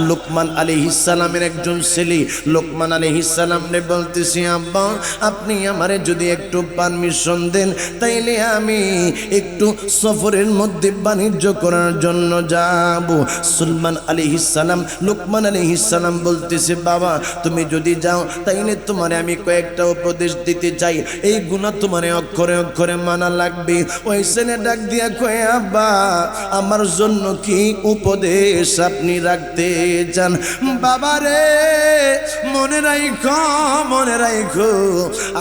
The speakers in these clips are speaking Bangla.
লোকমান আলাইহিস সালামের একজন ছেলে লোকমান আলাইহিস সালামরে বলতেছে, আব্বা আপনি আমারে যদি একটু পারমিশন দেন তাইলে আমি একটু সফরের মধ্যে বাণিজ্য করার জন্য যাব। সুলাইমান আলাইহিস সালাম লোকমান আলাইহিস সালাম বলতেছে, বাবা তুমি যদি যাও তাইলে তোমারে আমি কয়েকটা উপদেশ দিতে চাই, এই গুনাহ তোমারে অক্ষরে অক্ষরে মানা লাগবে। ওই ছেলে ডাক দিয়া কয়, আব্বা আমার জন্য কি উপদেশ আপনি রাখতে চান? বাবা রে মনে রাখো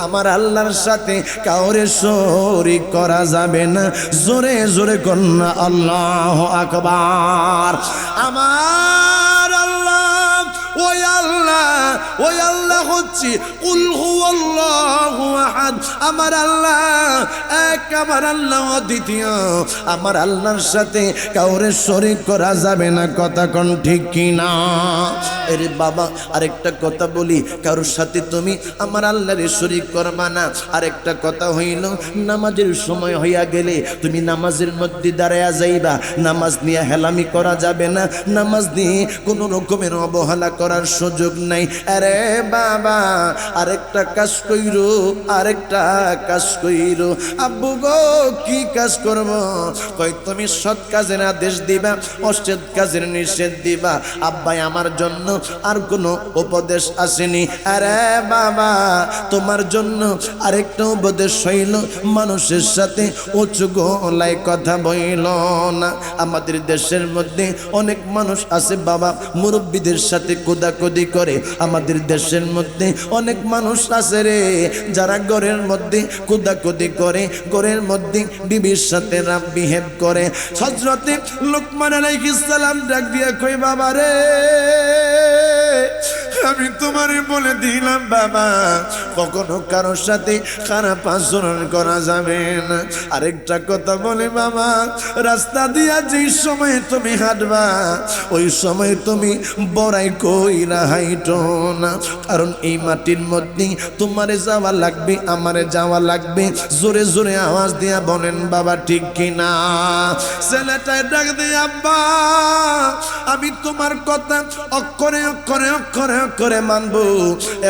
আমার আল্লাহর সাথে কাউরে শরীক করা যাবে না। জোরে জোরে কন্যা আল্লাহু আকবার। আমার আল্লাহ ওই আল্লাহ হচ্ছে কুল হুয়াল্লাহু আহাদ। আমার আল্লাহ এক, আমার আল্লাহ দ্বিতীয়। আমার আল্লাহর সাথে কাউরে শরীক করা যাবে না। কথা কোন ঠিক কি না? আরে বাবা আরেকটা কথা বলি, কারোর সাথে তুমি আমার আল্লাহরে শরীক করবা না। আরেকটা কথা হইল, নামাজের সময় হইয়া গেলে তুমি নামাজের মধ্যে দাঁড়ায়া যাইবা, নামাজ নিয়ে হেলামি করা যাবে না, নামাজ নিয়ে কোনো রকমের অবহেলা করার সুযোগ নাই। আরে বাবা আরেকটা কাজ কইরো, আব্বু গো কি কাজ করব? কই তুমি সৎ কাজের আদেশ দিবা, অসৎ কাজের নিষেধ দিবা। আব্বাই আমার জন্য আর কোনো উপদেশ আসেনি। আরে বাবা তোমার জন্য আরেকটা উপদেশ হইল, মানুষের সাথে উঁচু গলায় কথা বইল না। আমাদের দেশের মধ্যে অনেক মানুষ আছে বাবা মুরব্বীদের সাথে কোদাকুদি করে। আমাদের দেশের মধ্যে অনেক মানুষ আছে রে যারা ঘরের মধ্যে কোদাকুদি করে, ঘরের মধ্যে বিবির সাথে রাব বিহেভ করে। হযরতে লোকমান আলাইহিস সালাম ডাক দিয়া কই, বাবা রে আমি তোমারে বলে দিলাম বাবা কখনো কারোর সাথে খারাপ আচরণ করা যাবে না। আরেকটা কথা বলে বাবা, রাস্তা দিয়া যেই সময় তুমি হাঁটবা ওই সময় তুমি বড়াই কইরা হাইটো না, কারণ এই মাটির মধ্যে তোমারে যাওয়া লাগবে, আমারে যাওয়া লাগবে। জোরে জোরে আওয়াজ দিয়া বলেন বাবা ঠিক কিনা? ছেলেটায় ডাক দিয়ে, আব্বা আমি তোমার কথা অক্ষরে অক্ষরে অক্ষরে অক্ষরে মানবো।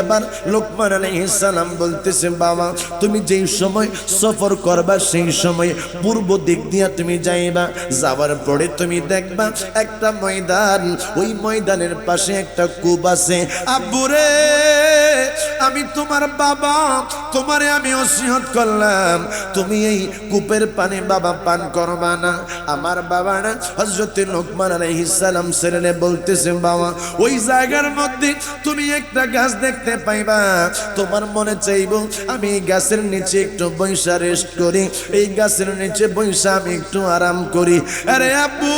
এবার লোকমান আলাইহিস সালাম বলতেছে, বাবা তুমি যেই সময় সফর করবা সেই সময় পূর্ব দিক দিয়া তুমি যাইবা, যাওয়ার পরে তুমি দেখবা একটা ময়দান, ওই ময়দানের পাশে একটা কূপ আছে। আব্বুরে আমি তোমার বাবা, তোমারে আমি ওসিয়ত করলাম তুমি এই কূপের পানি বাবা পান করবা না। আমার বাবা না হযরতে লোকমান আলাইহিস সালাম ছেলেরে বলতেছে, বাবা ওই জায়গার মধ্যে তুমি একটা গাছ দেখতে পাইবা, তোমার মনে চাইবো আমি এই গাছের নিচে একটু বৈশা রেস্ট করি, এই গাছের নিচে বৈশা আমি একটু আরাম করি। আরে আব্বু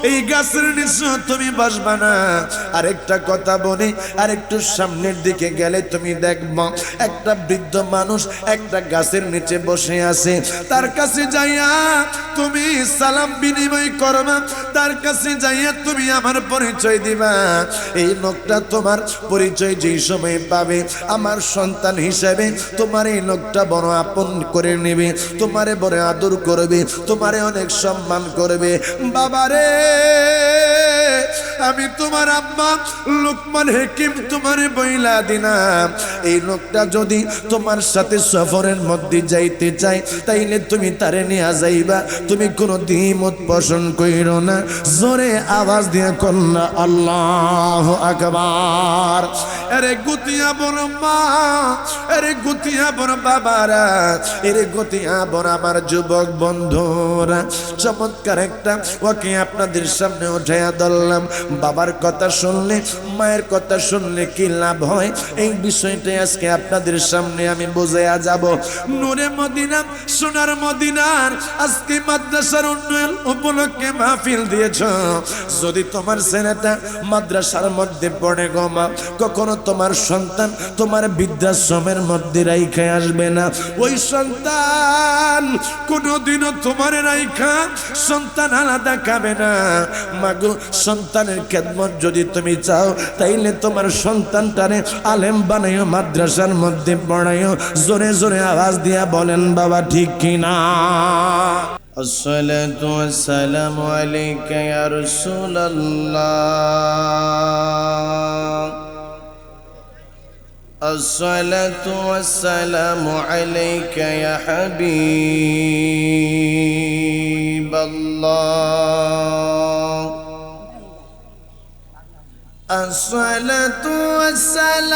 এই গাছের নিচে তুমি বসবা না। আরেকটা কথা বলি, আরেকটু সামনের দিকে গেলে তুমি দেখবা একটা বৃদ্ধ মানুষ একটা গাছের নিচে বসে আছে। তার কাছে যাইয়া তুমি সালাম বিনিময় করবা, তার কাছে যাইয়া তুমি আমার পরিচয় দিবা। এই লোকটা তোমার পরিচয় যেই সময় পাবে আমার সন্তান হিসেবে তোমার এই লোকটা বড় আপন করে নেবে, তোমারে বড় আদর করবে, তোমারে অনেক সম্মান করবে। বাবারে আমি তোমার আব্বা লোকমান হাকিম তোমারে বইলা দিলাম, এই লোকটা যদি তোমার সাথে সফরের মধ্যে যাইতে চাই তাইলে তুমি তারে নিয়ে যাইবা, তুমি কোনো দ্বিমত পোষণ কইরো না। জোরে আওয়াজ দিয়ে কন্যা আল্লাহু আকবার। আরে গুতিয়া বড় মা, আরে গুতিয়া বড় বাবারা, আরে গুতিয়া বড় আমার যুবক বন্ধুরা, চমৎকার একটা ওকে আপনাদের সামনে উঠাইয়া ধরলাম। বাবার কথা শুনলে মায়ের কথা শুনলে কি লাভ হয় এই বিষয়টা আজকে আপনাদের সামনে আমি বুঝাইয়া যাব। নূরে মদিনা সোনার মদিনার আজকে মাদ্রাসার উন্নয়ন উপলক্ষে মাহফিল দিয়েছ। যদি তোমার ছেলেটা মাদ্রাসার মধ্যে পড়ে গো মা, কখনো তোমার সন্তান তোমার বৃদ্ধাশ্রমের মধ্যে রাইখা আসবে না। ওই সন্তান কোনোদিনও তোমার রাইখা সন্তান আলাদা খাবে না। মাগো সন্তানের খেদমত যদি তুমি চাও তাইলে তোমার সন্তানটারে আলেম বানাইও, মাদ্রাসার মধ্যে পড়াইও। জোরে জোরে আওয়াজ দিয়া বলেন বাবা ঠিক কিনা? আসসালাতু ওয়াসসালামু আলাইকা ইয়া রাসূলুল্লাহ। الصلاة والسلام عليك يا حبيب الله الصلاة والسلام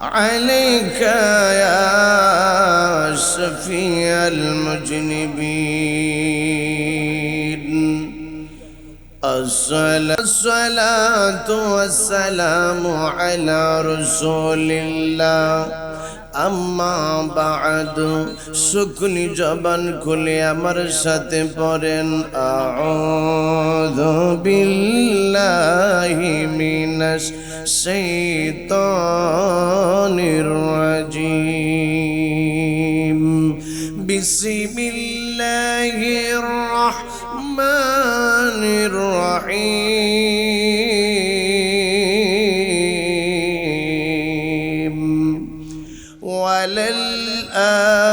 عليك يا شفيع المذنبين الصلاة والسلام على رسول الله أما بعد শুকনি জবান খুলে আমার সাথে পড়েন আউযু বিল্লাহি মিনাশ শাইতানির রাজিম বিসমিল্লাহির রাহমানির রহিম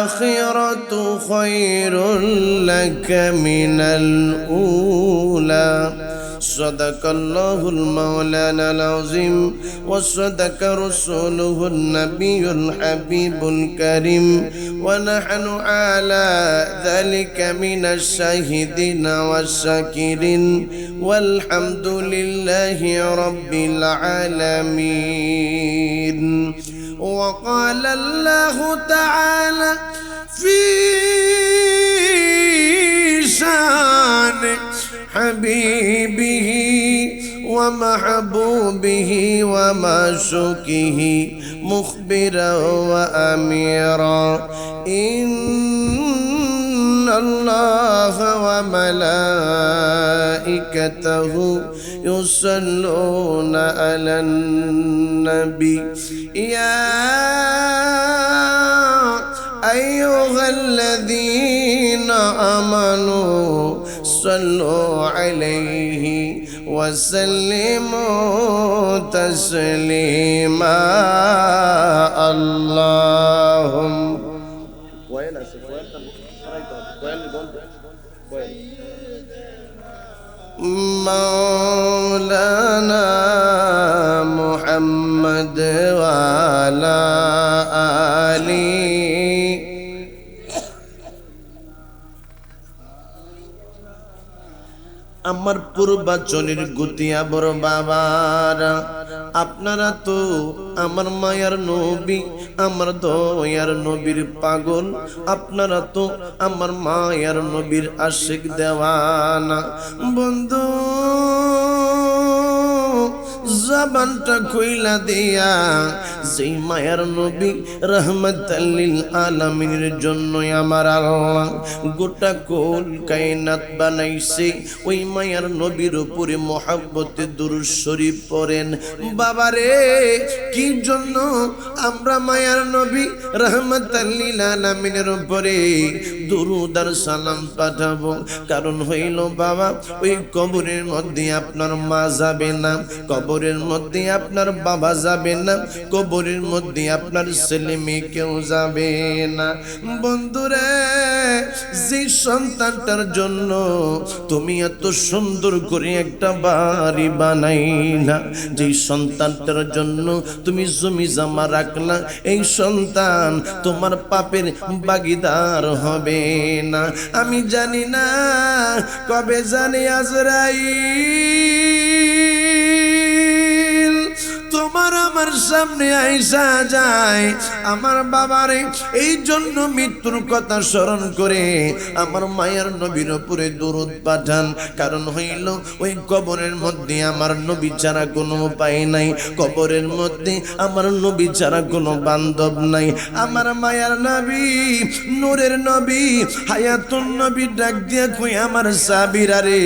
وللآخرة خير لك من الأولى صدق الله المولانا العظيم وصدق رسوله النبي الحبيب الكريم ونحن على ذلك من الشاهدين والشاكرين والحمد لله رب العالمين وقال الله تعالى في شان حبيبه ومحبوبه ومعشوقه مخبرا وأميرا إن الله وملائكته يصلون على النبي يا أيها الذين آمنوا صلوا عليه وسلموا تسليما اللهم مولانا محمد وعلى آله আমার পূর্বাচলের গতিয়া বড় বাবারা আপনারা তো আমার মায়ার নবী আমার দয়ার নবীর পাগল আপনারা তো আমার মায়ার নবীর আশিক দেওয়ানা বন্ধু জবানটা কইলা দিয়া যেই মায়ার নবী রাহমাতাল লিল আলামিনের জন্য আমার আল্লাহ গোটা কোল কায়নাত বানাইছে ওই মায়ার নবীর উপরে মহব্বতে দুরূদ শরীফ পড়েন বাবারে কি জন্য আমরা মায়ার নবী রাহমাতাল লিল আলামিনের উপরে দুরূদ আর সালাম পাঠাবো কারণ হইল বাবা ওই কবরের মধ্যে আপনার মা যাবে না কবরের মধ্যে আপনার বাবা যাবে না কবরের মধ্যে আপনার ছেলে মেয়ে কেউ যাবে না বন্ধুরে যে সন্তানটার জন্য তুমি এত সুন্দর করে একটা বাড়ি বানাইলা যে সন্তানটার জন্য তুমি জমি জমা রাখলা এই সন্তান তোমার পাপের ভাগীদার হবে না আমি জানি না কবে জানি আজরাইল তোমার আমার সামনে আইসা যায় আমার বাবারে এই জন্য মৃত্যুর কথা স্মরণ করে আমার মায়ের নবীর উপরে দরুদ পাঠান কারণ হইল ওই কবরের মধ্যে আমার নবী ছাড়া কোনো উপায় নাই কবরের মধ্যে আমার নবী ছাড়া কোনো বান্ধব নাই আমার মায়ের নবী নূরের নবী হায়াতুন নবী ডাক দিয়া কই আমার সাবিরা রে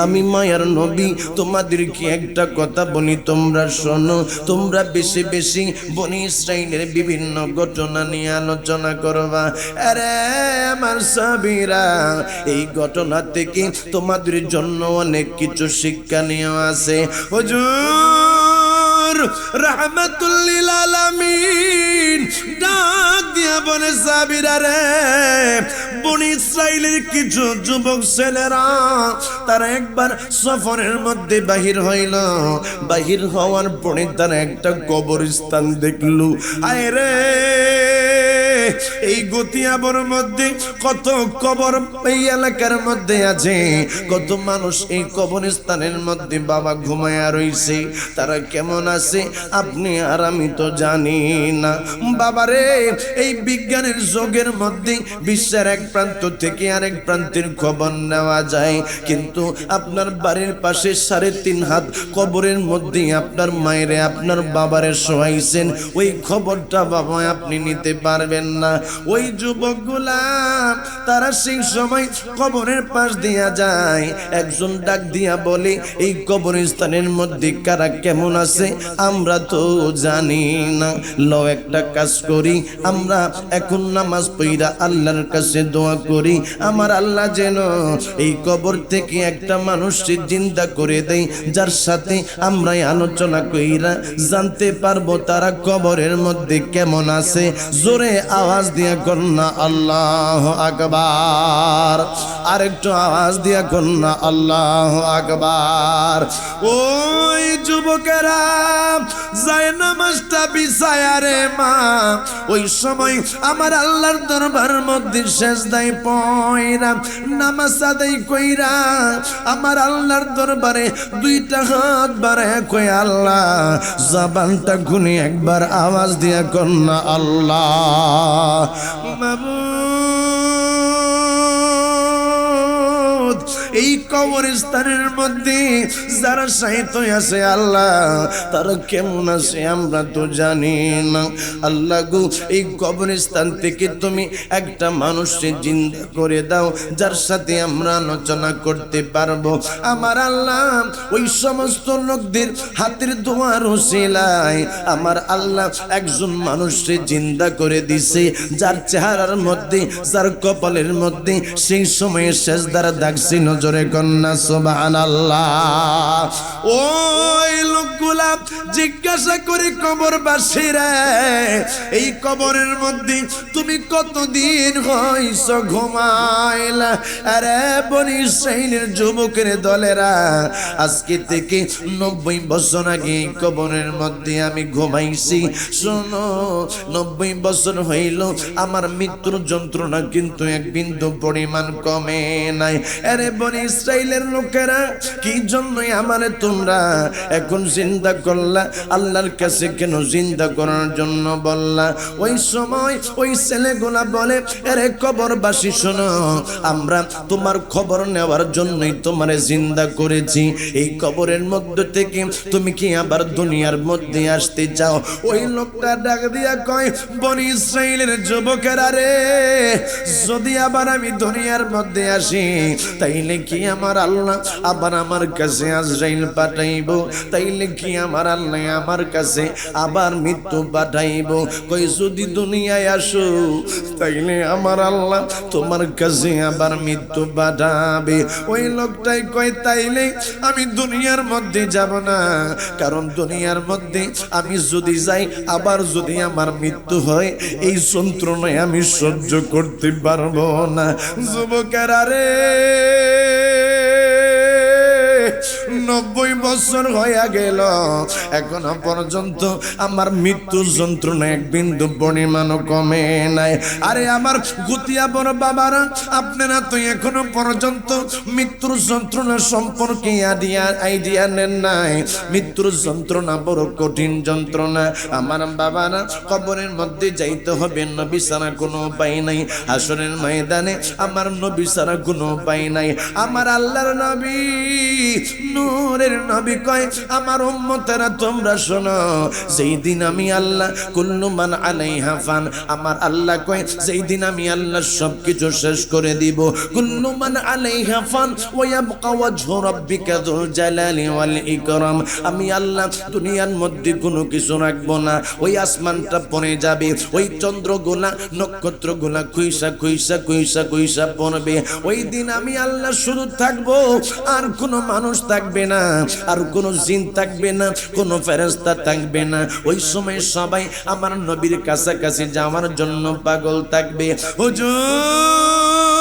আমি মায়ের নবী তোমাদেরকে একটা কথা বলি তোমরা শোনো তোমরা বেশি বেশি বনি ইসরাইলের বিভিন্ন ঘটনা নিয়ে আলোচনা করবা আরে আমার সাবিরা এই ঘটনা থেকে তোমাদের জন্য অনেক কিছু শিক্ষা নিয়ে আছে হুজুর রাহমাতুল লিল আলামিন ডাক দিয়া বলে সাবিরা রে বনি ইসরাইলের কিছু যুবক ছেলেরা তারা একবার সফরের মধ্যে বাহির হইল। বাহির হওয়ার পরে তারা একটা কবরস্থান দেখল। আয় রে, এই গতিয়াবর মধ্যে কত কবর এই এলাকার মধ্যে আছে, কত মানুষ এই কবরস্থানের মধ্যে বাবা ঘুমায়া রইছে। তারা কেমন আছে আপনি আর আমি তো জানি না। বাবারে, এই বিজ্ঞানের যুগের মধ্যে বিশ্বের এক প্রান্ত থেকে আরেক প্রান্তের খবর নেওয়া যায়, কিন্তু আপনার বাড়ির পাশে 3.5 হাত কবরের মধ্যে আপনার মায়েরে আপনার বাবারে শোয়াইছেন, ওই খবরটা বাবা আপনি নিতে পারবেন না। ওই যুবকগুলা তারা সেই সময় কবরের পাশ দিয়া যায়, একজন ডাক দিয়া বলে, এই কবরস্থানের মধ্যে কারা কেমন আছে আমরা তো জানি না। লো একটা কাজ করি, আমরা এখন নামাজ পড়া আল্লাহর কাছে দোয়া করি, আমার আল্লাহ যেন এই কবর থেকে একটা মানুষকে জিন্দা করে দেয়, যার সাথে আমরা আলোচনা কইরা জানতে পারবো তারা কবরের মধ্যে কেমন আছে। জোরে আওয়াজ দিয়া কন্যা আল্লাহ আকবার, আরেকটু আওয়াজ দিয়া কন্যা আল্লাহ আকবার। ওই যুবকেরা যায় নামাজটা বিছায়া রে মা, ওই সময় আমার আল্লাহর দরবার মধ্যে সেজদায় পয়রা নামাজ আদায় কইরা আমার আল্লাহর দরবারে 2টা হাত বাড়ায় কই, আল্লাহ জবানটা খুলে একবার আওয়াজ দিয়া কন্যা আল্লাহ। মাবুদ, এই কবরস্থানের মধ্যে যারা শাহিত আছে আল্লাহ তারা কেমন আছে আমরা তো জানি না। আল্লাহ গো, এই কবরস্থান থেকে তুমি একটা মানুষকে জিন্দা করে দাও, যার সাথে আমরা আলোচনা করতে পারবো। আমার আল্লাহ ওই সমস্ত লোকদের হাতের দোয়ার ওসিলায় আমার আল্লাহ একজন মানুষকে জিন্দা করে দিছে, যার চেহারার মধ্যে যার কপালের মধ্যে সেই সময়ে সেজদার দাগ ছিল। জোরে কন্যা সুবহানাল্লাহ। ওই লোকগুলা জিজ্ঞাসা করে কবরবাসীরা, এই কবরের মধ্যে তুমি কতদিন হইছ ঘুমাইলা? আরে বনি ইসরাইলের যুবকের দলেরা, আজকে থেকে 90 বছর আগে কবরের মধ্যে আমি ঘুমাইছি। শোনো, 90 বছর হইল আমার মৃত্যুর যন্ত্রণা কিন্তু এক বিন্দু পরিমাণ কমে নাই। আরে বনি ইসরাইলের লোকেরা, কি জন্যই আমারে তোমরা এখন জিন্দা করলা? আল্লাহর কাছে কেন জিন্দা করার জন্য বললা? ওই সময় ওই ছেলেগুলা বলে, আরে কবরবাসী শোনো, আমরা তোমার খবর নেওয়ার জন্যই তোমারে জিন্দা করেছি। এই কবরের মধ্যে থেকে তুমি কি আবার দুনিয়ার মধ্যে আসতে চাও? ওই লোকটা ডাক দিয়া কয়, বনি ইসরাইলের যুবকেরা রে, যদি আবার আমি দুনিয়ার মধ্যে আসি তাইলে কি আমার আল্লাহ আবার আমার কাছে আজরাইল পাঠাইব? তাইলে কি আমার আল্লাহ আমার কাছে আবার মৃত্যু পাঠাইব? কই যদি দুনিয়ায় আসো তাইলে আমার আল্লাহ তোমার কাছে আবার মৃত্যু পাঠাবে। ওই লোকটাই কয়, তাইলে আমি দুনিয়ার মধ্যে যাব না, কারণ দুনিয়ার মধ্যে আমি যদি যাই আবার যদি আমার মৃত্যু হয় এই যন্ত্রণায় আমি সহ্য করতে পারবো না। যুবকেরা রে, 90 বছর হয়ে গেল, এখনো পর্যন্ত আমার মৃত্যুর যন্ত্রণা এক বিন্দু পরিমাণও কমে নাই। আরে আমার গুতিয়া বড় বাবারা, আপনারা তো এখনো পর্যন্ত মৃত্যুর যন্ত্রণা সম্পর্কে আইডিয়া নেন নাই। মৃত্যুর যন্ত্রণা বড় কঠিন যন্ত্রণা। আমার বাবারা, কবরের মধ্যে যাইতে হবে, নবী ছাড়া কোনো উপায় নাই। হাসরের ময়দানে আমার নবী ছাড়া কোনো উপায় নাই। আমার আল্লাহর নবী নূরের নবী কয়, আমার উম্মতেরা তোমরা শোনো, যেই দিন আমি আল্লাহ কুল্লু মান আলাইহা ফান, আমার আল্লাহ কয় যেই দিন আমি আল্লাহ সবকিছু শেষ করে দিব, কুল্লু মান আলাইহা ফান ওয়া ইয়াবকা ওয়াজহু রাব্বিকা যুল জালালি ওয়াল ইকরাম, আমি আল্লাহ দুনিয়ার মধ্যে কোনো কিছু রাখবো না। ওই আসমানটা পড়ে যাবে, ওই চন্দ্রগুলা নক্ষত্রগুলা খুইসা খুইসা খুইসা খুইসা পড়বে। ওই দিন আমি আল্লাহ শুধু থাকবো, আর কোনো মানুষ থাকবে না, আর কোনো জিন থাকবে না, কোনো ফেরেশতা থাকবে না। ওই সময় সবাই আমার নবীর কাছাকাছি যাওয়ার জন্য পাগল থাকবে। হুজুর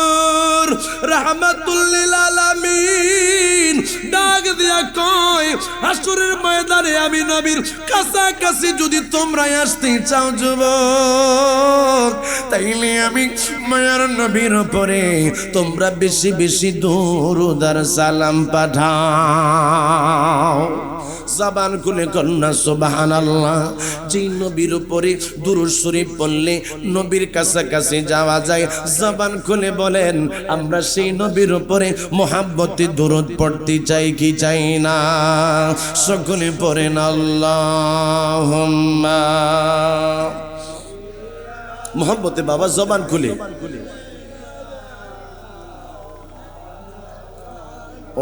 নূর রাহমাতুল লিল আলামিন ডাক দিয়া কয় হাসরের ময়দানে আমি নবীর কাছাকাছি যদি তোমরা আসতে চাও যুবক, তাইলে আমি মায়ার নবীর উপরে তোমরা বেশি বেশি দুরূদ আর সালাম পাঠাও। জবান খুলে কন্যা সুবহানাল্লাহ। যেই নবীর উপরে দুরূদ শরীফ পড়লে নবীর কাছাকাছি যাওয়া যায়, জবান খুলে বলেন আমরা সেই নবীর উপরে মোহাব্বতে দুরূদ পড়তে চাই কি চাই না? সকলে পড়েন আল্লাহুম্মা। মোহাব্বতে বাবা জবান খুলে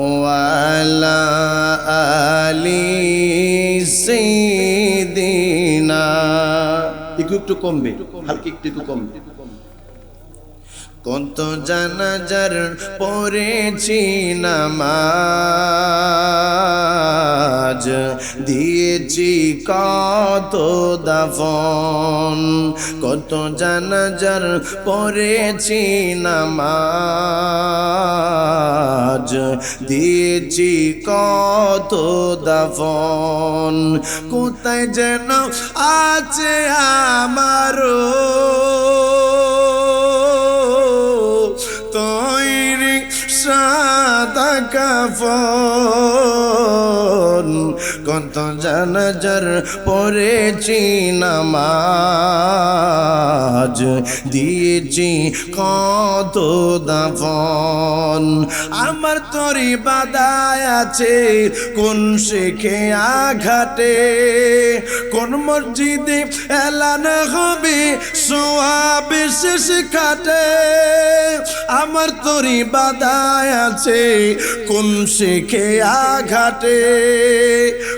ওয়ালা আলি সাইয়্যিদিনা, একটু কমবে, হালকা একটু কমবে। কত জানাজার পড়েছি নামাজ, দিয়েছি কত দাফন। কত জানাজার পড়েছি নামাজ, দিয়েছি কত দাফন। কোথায় যেন আছে আমারও তৈরি সাদা কাফন। কত জানাজার পড়েছি নামাজ, দিয়েছি কত দাফন। আমার তরি বাদায় আছে কোন শেখে আঘাটে, কোন মসজিদে এলান হবে সোয়াবে শেষ খাটে। আমার তরি বাদায় আছে কোন শেখে আঘাটে,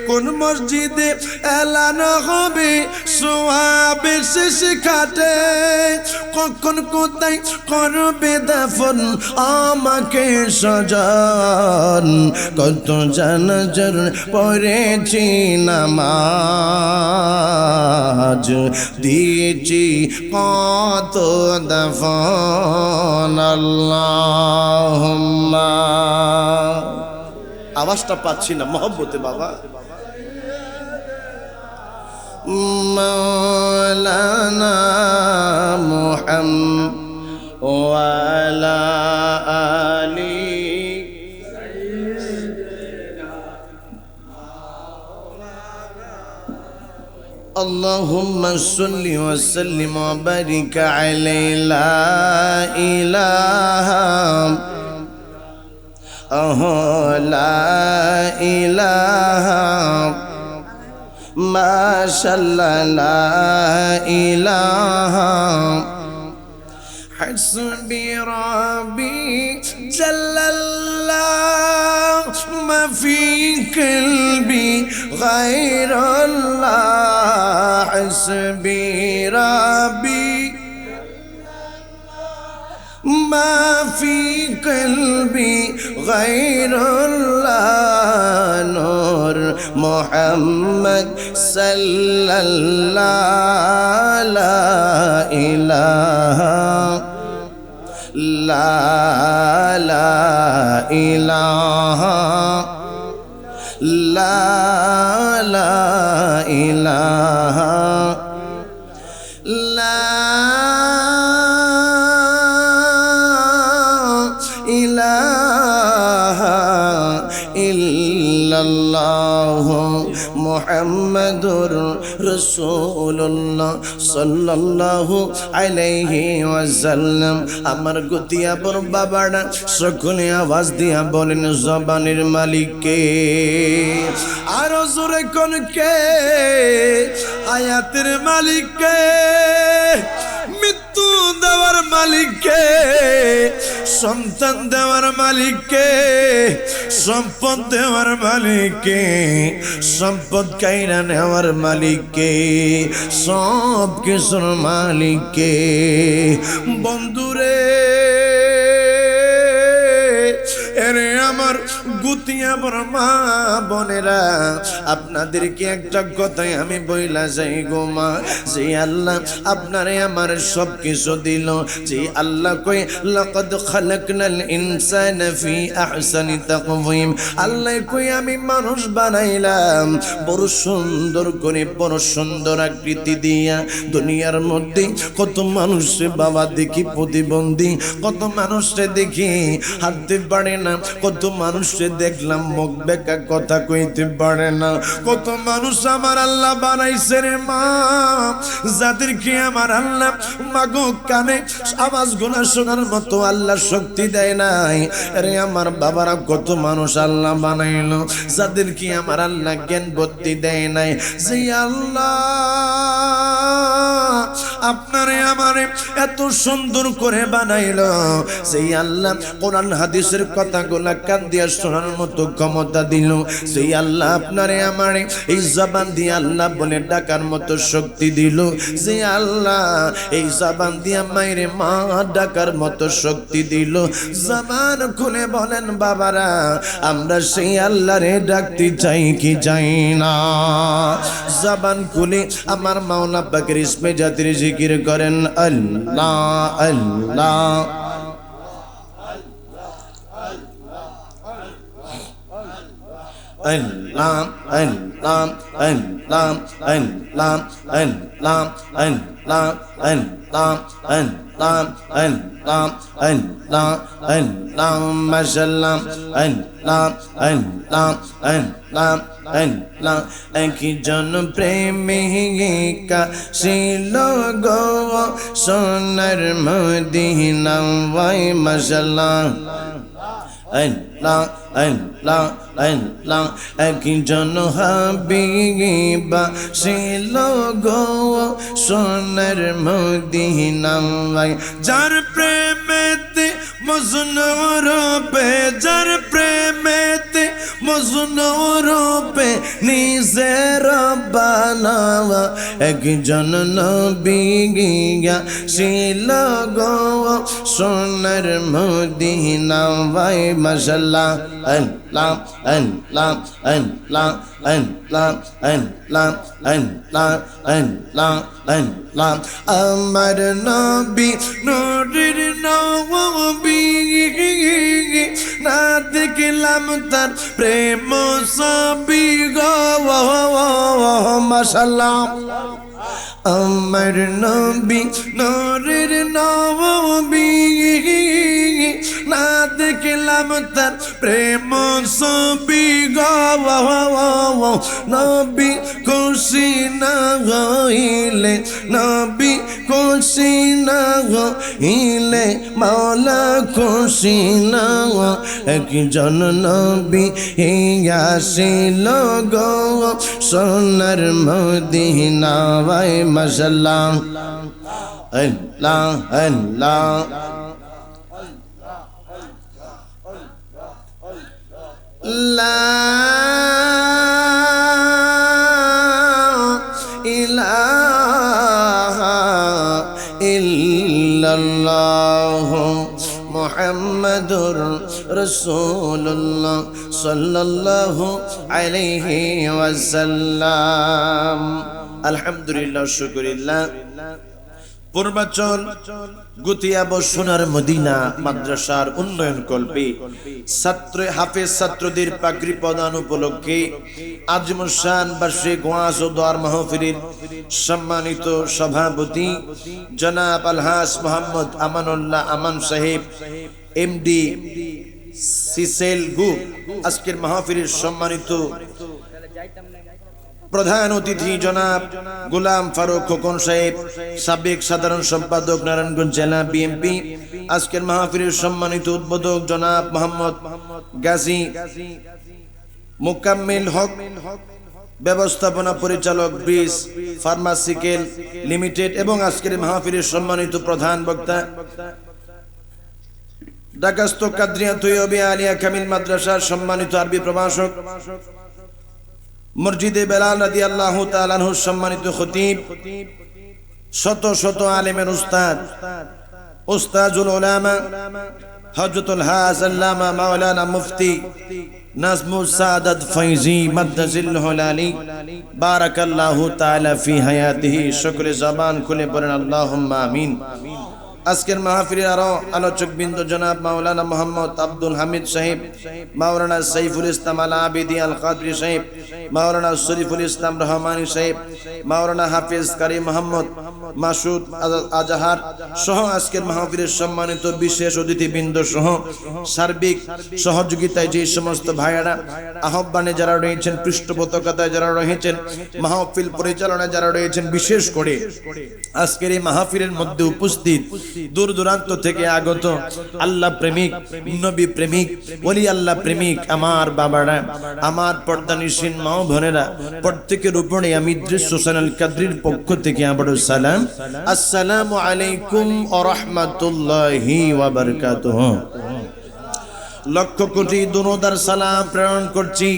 কোন মসজিদে এলান হবে সোয়াবে শেষ খাটে। কখন কোথায় করবে দাফন আমাকে সজন। কত জানাজার পড়েছি নামাজ, দিয়েছি কত দাফন। আল্লাহুম্মা। আওয়াজটা পাচ্ছি না মহব্বতে বাবা। মাওলানা মুহাম্মদ ওয়ালা আলি اللهم صل وسلم وبارك عليه لا إله لا إله ما شاء الله لا إله حسبي ربي جل الله ما في قلبي غير الله. حسبي ربي ما في قلبي غير الله. نور محمد صلى الله لا إله لا لا إله لا لا إله لا إله إلا الله محمد رسول الله صلى الله عليه وسلم. আমার গতিয়া পর বাবারা সকলে আওয়াজ দিয়া বলেন জবানের মালিক কে? আরো জোরে কোন কে? আয়াতের মালিক কে? মৃত্যু দেওয়ার মালিক কে? সন্তান দেওয়ার মালিক কে? সম্পদ দেওয়ার মালিক কে? সম্পদ কাইরা নেওয়ার মালিক কে? সব কিছুর মালিক কে? বন্ধুরে এরে আমার গুতিয়া বড় মা বোনেরা, আপনাদেরকে একটা কথাই আমি বইলা যাই গো মা, যে আল্লাহ আপনারে আমার সব কিছু দিল, যে আল্লাহ কই লাকাদ খালাকনাল ইনসানা ফি আহসানি তাকওয়িম, আল্লাহ কই আমি মানুষ বানাইলাম বড় সুন্দর করে, বড় সুন্দর আকৃতি দিয়া। দুনিয়ার মধ্যে কত মানুষে বাবা দেখি প্রতিবন্ধী, কত মানুষে দেখি হাঁটতে পারে না, কত মানুষে দেখলাম মুখ বেঁকা কথা কইতে পারে না, কত মানুষ আমার আল্লাহ বানাইছে রে মা, যাদেরকে আমার আল্লাহ মাগো কানে আওয়াজ গোনা শোনার মতো আল্লাহ শক্তি দেয় নাই রে আমার বাবারা, কত মানুষ আল্লাহ বানাইলো যাদেরকে আমার আল্লাহ জ্ঞান বুদ্ধি দেয় নাই। যে আল্লাহ আপনারে আমারে এত সুন্দর করে বানাইলো, সেই আল্লাহ কোরআন হাদিসের কথাগুলা কান দিয়া শোনার মতো ক্ষমতা দিল, সেই আল্লাহ আপনারে আমারে এই জবান দিয়ে আল্লাহ বলে ডাকার মতো শক্তি দিল, যে আল্লাহ এই জবান দিয়ে মায়ের মা ডাকার মতো শক্তি দিল। জবান খুলে বলেন বাবারা, আমরা সেই আল্লাহরে ডাকতে চাই কি চাই না? জবান খুলে আমার মাওলা পাকের ইসমে জাতির জিকির করেন আল্লাহ আল্লাহ। Allah Allah Allah Allah Allah Allah Allah Allah Allah Allah Allah mashallah Allah Allah Allah Allaheki jon premika shilo go sonar madina vai mashallah Allah Allah Allah একজন হাবিবা ছিল গো সোনার মদিনা, যার প্রেমেতে মজনু রূপে, যার প্রেমেতে মজনু রূপে নিজের বানাওয়া, একজন নবী গিয়া ছিল গো সোনার মদিনা ভাই মাশাআল্লাহ। Allah Allah Allah Allah Allah Allah Allah Allah আমার নবী নূরের নবী, না দেখলাম তার প্রেম ছবি গো মাশাআল্লাহ। আমার নবী নূরের নবী, না দেখলাম তার প্রেম ছবি গো নবী খুশি না হইলে, নবী খুশি না হইলে মাওলা খুশি না, একজন নবী আসিল গো সোনার মদিনা ভাই মাশাআল্লাহ। আল্লাহ আল্লাহ লা ইলাহা ইল্লাল্লাহ মুহাম্মাদুর রাসূলুল্লাহ সাল্লাল্লাহু আলাইহি ওয়াসাল্লাম। আলহামদুলিল্লাহ শুকরিল্লাহ। পূর্বাচল গুতিয়াব সোনার মদিনা মাদ্রাসার উন্নয়ন কল্পে ছাত্র হাফেজ ছাত্রদের পাগড়ি প্রদান উপলক্ষে আজমুসান বার্ষিক ওয়াজ ও দোয়ার মাহফিলের সম্মানিত সভাপতি জনাব আলহাজ মোহাম্মদ আমানুল্লাহ আমান সাহেব এমডি সিসেল গ্রুপ, আজকের মাহফিলের সম্মানিত প্রধান অতিথি জনাব গোলাম ফারুক খোকন সাহেব, সাবেক সাধারণ সম্পাদক নারায়ণগঞ্জ জেলা বিএনপি, আজকের মাহফিলের সম্মানিত উদ্বোধক জনাব মোহাম্মদ গাজী মোকাম্মেল হক, ব্যবস্থাপনা পরিচালক ব্রিজ ফার্মাসিক্যাল লিমিটেড, এবং আজকের মাহফিলের সম্মানিত প্রধান বক্তা ঢাকাস্থ কাদরিয়া তৈয়বিয়া আলিয়া কামিল মাদ্রাসার সম্মানিত আরবি প্রভাষক মসজিদে বেলাল রাদিয়াল্লাহু তাআলা আনহু সম্মানিত খতিব, শত শত আলেমের উস্তাদ, উস্তাজুল উলামা হযরতুল হাজ আল্লামা মাওলানা মুফতি নাজমুস সাদাত ফাইজি মাদ্দাজিল্লাহুল আলী বারাকাল্লাহু তাআলা ফি হায়াতিহি। সকলে জবান খুলে পড়েন আল্লাহুম্মা আমিন। আজকের মাহফিলের আরো আলোচক বিন্দু জনাব মাওলানা মোহাম্মদ আব্দুল হামিদ সাহেব, মাওলানা সাইফুল ইসলাম আল আবিদি আল কাদরি সাহেব, মাওলানা শরীফুল ইসলাম রহমানী সাহেব, মাওলানা হাফিজ কারি মোহাম্মদ মাসুদ আজাহার সহ আজকের মাহফিলের সম্মানিত বিশেষ অতিথিবৃন্দ সহ সার্বিক সহযোগিতায় যে সমস্ত ভাইয়েরা আহ্বানে যারা রয়েছেন, পৃষ্ঠপোষকতায় যারা রয়েছেন, মাহফিল পরিচালনায় যারা রয়েছেন, বিশেষ করে আজকের এই মাহফিলের মধ্যে উপস্থিত দূর দূরান্ত থেকে আগত আল্লাহ প্রেমিক, নবী প্রেমিক, ওলি আল্লাহ প্রেমিক আমার বাবারা, আমার পর্দানিসীন মা ও বোনেরা, প্রত্যেকের উপরে আমি দৃশ্য চ্যানেল কাদরির পক্ষ থেকে আবারও সালাম, আসসালামু আলাইকুম ওয়া রাহমাতুল্লাহি ওয়া বারাকাতুহু। লক্ষ কোটি দুরূদার সালাম প্রেরণ করছি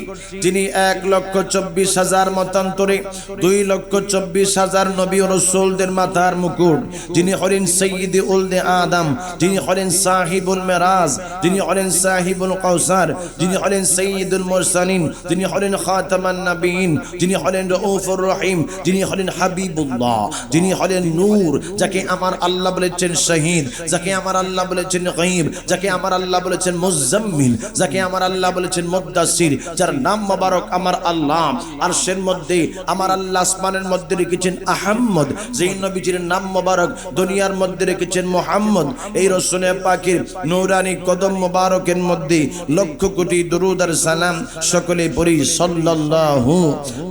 যিনি 1,24,000 মতান্তরে 2,24,000 নবী ও রাসূলদের মাথার মুকুট, যিনি হলেন সাইয়্যিদে উলদে আদম, যিনি হলেন সাহিবুল মিরাজ, যিনি হলেন সাহিবুল কাউসার, যিনি হলেন সাইয়্যিদুল মুরসালিন, যিনি হলেন খাতামান নবীন, যিনি হলেন রাউফুর রহিম, যিনি হলেন হাবিবুল্লাহ, যিনি হলেন নূর, যাকে আমার আল্লাহ বলেছেন শহীদ, যাকে আমার আল্লাহ বলেছেন গায়ব, যাকে আমার আল্লাহ বলেছেন মুজাম্মিল, যাকে আমার আল্লাহ বলেছেন মুদ্দাসির, যার নাম মোবারক আমার আল্লাহ আরশের মধ্যে, আমার আল্লাহ আসমানের মধ্যে রেখেছেন আহমদ, যেই নবীজির নাম মোবারক দুনিয়ার মধ্যে রেখেছেন মুহাম্মদ। এই রাসূল পাকের নূরানি কদম মোবারকের মধ্যে লক্ষ কোটি দরুদ আর সালাম সকলে পড়ি সাল্লাল্লাহু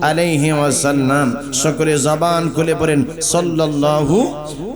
আলাইহি ওয়াসাল্লাম। সকলে জবান খুলে পড়েন সাল্লাল্লাহু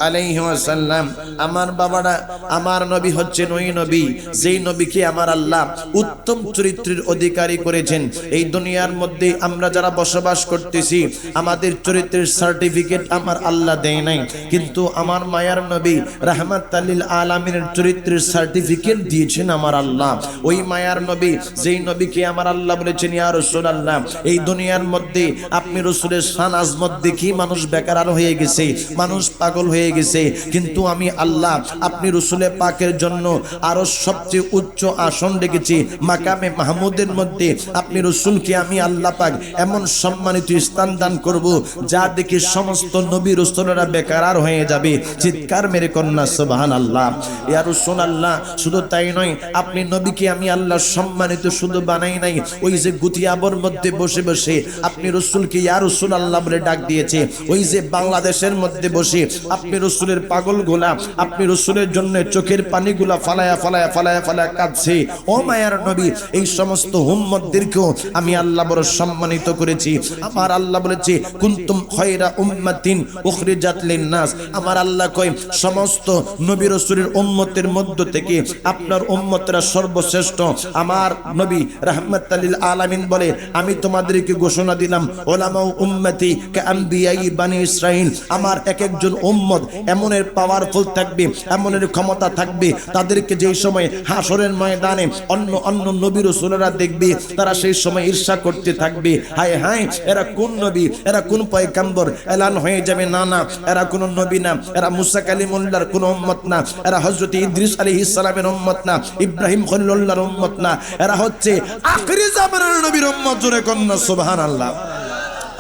আলাইহি ওয়াসাল্লাম। আমার বাবারা, আমার নবী হচ্ছেন ওই নবী যেই নবীকে আমার আল্লাহ উত্তম চরিত্রের অধিকারী করেছেন। এই দুনিয়ার মধ্যে আমরা যারা বসবাস করতেছি, আমাদের চরিত্রের সার্টিফিকেট আমার আল্লাহ দেয় নাই, কিন্তু আমার মায়ার নবী রাহমাতাল লিল আলামিনের চরিত্রের সার্টিফিকেট দিয়েছেন আমার আল্লাহ। ওই মায়ার নবী যেই নবীকে আমার আল্লাহ বলেছেন ইয়া রাসূলুল্লাহ, এই দুনিয়ার মধ্যে আপনি রাসূলের শান আজমত দেখি মানুষ বেকার হয়ে গেছে, মানুষ পাগল হয়ে গেছে, কিন্তু আমি আল্লাহ আপনি রাসূলে পাকের জন্য আরো সবচেয়ে উচ্চ আসন রেখেছি মাকামে মাহমুদের মধ্যে। আপনি রাসূলকে আমি আল্লাহ পাক এমন সম্মানিত স্থান দান করব যা দেখে সমস্ত নবী রাসূলরা বেকার হয়ে যাবে। চিৎকার মেরে কন্যা সুবহানাল্লাহ। ইয়া রাসূলুল্লাহ, শুধু তাই নয়, আপনি নবীকে আমি আল্লাহ সম্মানিত শুধু বানাই নাই, ওই যে গুতিয়াবর মধ্যে বসে বসে আপনি রাসূলকে ইয়া রাসূলুল্লাহ বলে ডাক দিয়েছে, ওই যে বাংলাদেশের মধ্যে বসে আপনি রাসূলের পাগল গোলা, আপনি রাসূলের জন্য চোখের পানিগুলা ফালায়া ফালায়া ফালায়া ফালায়া কাঁদছে। ও মায়ার নবী, এই সমস্ত উম্মতদেরকেও আমি আল্লাহ বড় সম্মানিত করেছি। আমার আল্লাহ বলেছে কুনতুম খায়রা উম্মাতিন উখরিজাত লিন-নাস। আমার আল্লাহ কয় সমস্ত নবী রাসূলের উম্মতের মধ্য থেকে আপনার উম্মতরা সর্বশ্রেষ্ঠ। আমার নবী রাহমাতাল লিল আলামিন বলে আমি তোমাদেরকে ঘোষণা দিলাম উলামা উম্মতি কাআনবিয়াই বানি ইসরাইল। আমার এক একজন উম্মত এমনের পাওয়ারফুল থাকবে, এমনের ক্ষমতা থাকবে, তাদেরকে যেই সময় হাসরের ময়দানে অন্য অন্য নবী রাসূলরা দেখবে, তারা সেই সময় ঈর্ষা করতে থাকবে, হায় হায় এরা কোন নবী, এরা কোন পয়গম্বর। এলান হয়ে যাবে না না, এরা কোন নবী না, এরা মুসা কালিমুল্লাহর কোন উম্মত না, এরা হযরত ইদ্রিস আলাইহিস সালামের উম্মত না, ইব্রাহিম খলিলুল্লাহর উম্মত না, এরা হচ্ছে আখিরি জামানার নবীর উম্মত। জোরে কন্না সুবহানাল্লাহ।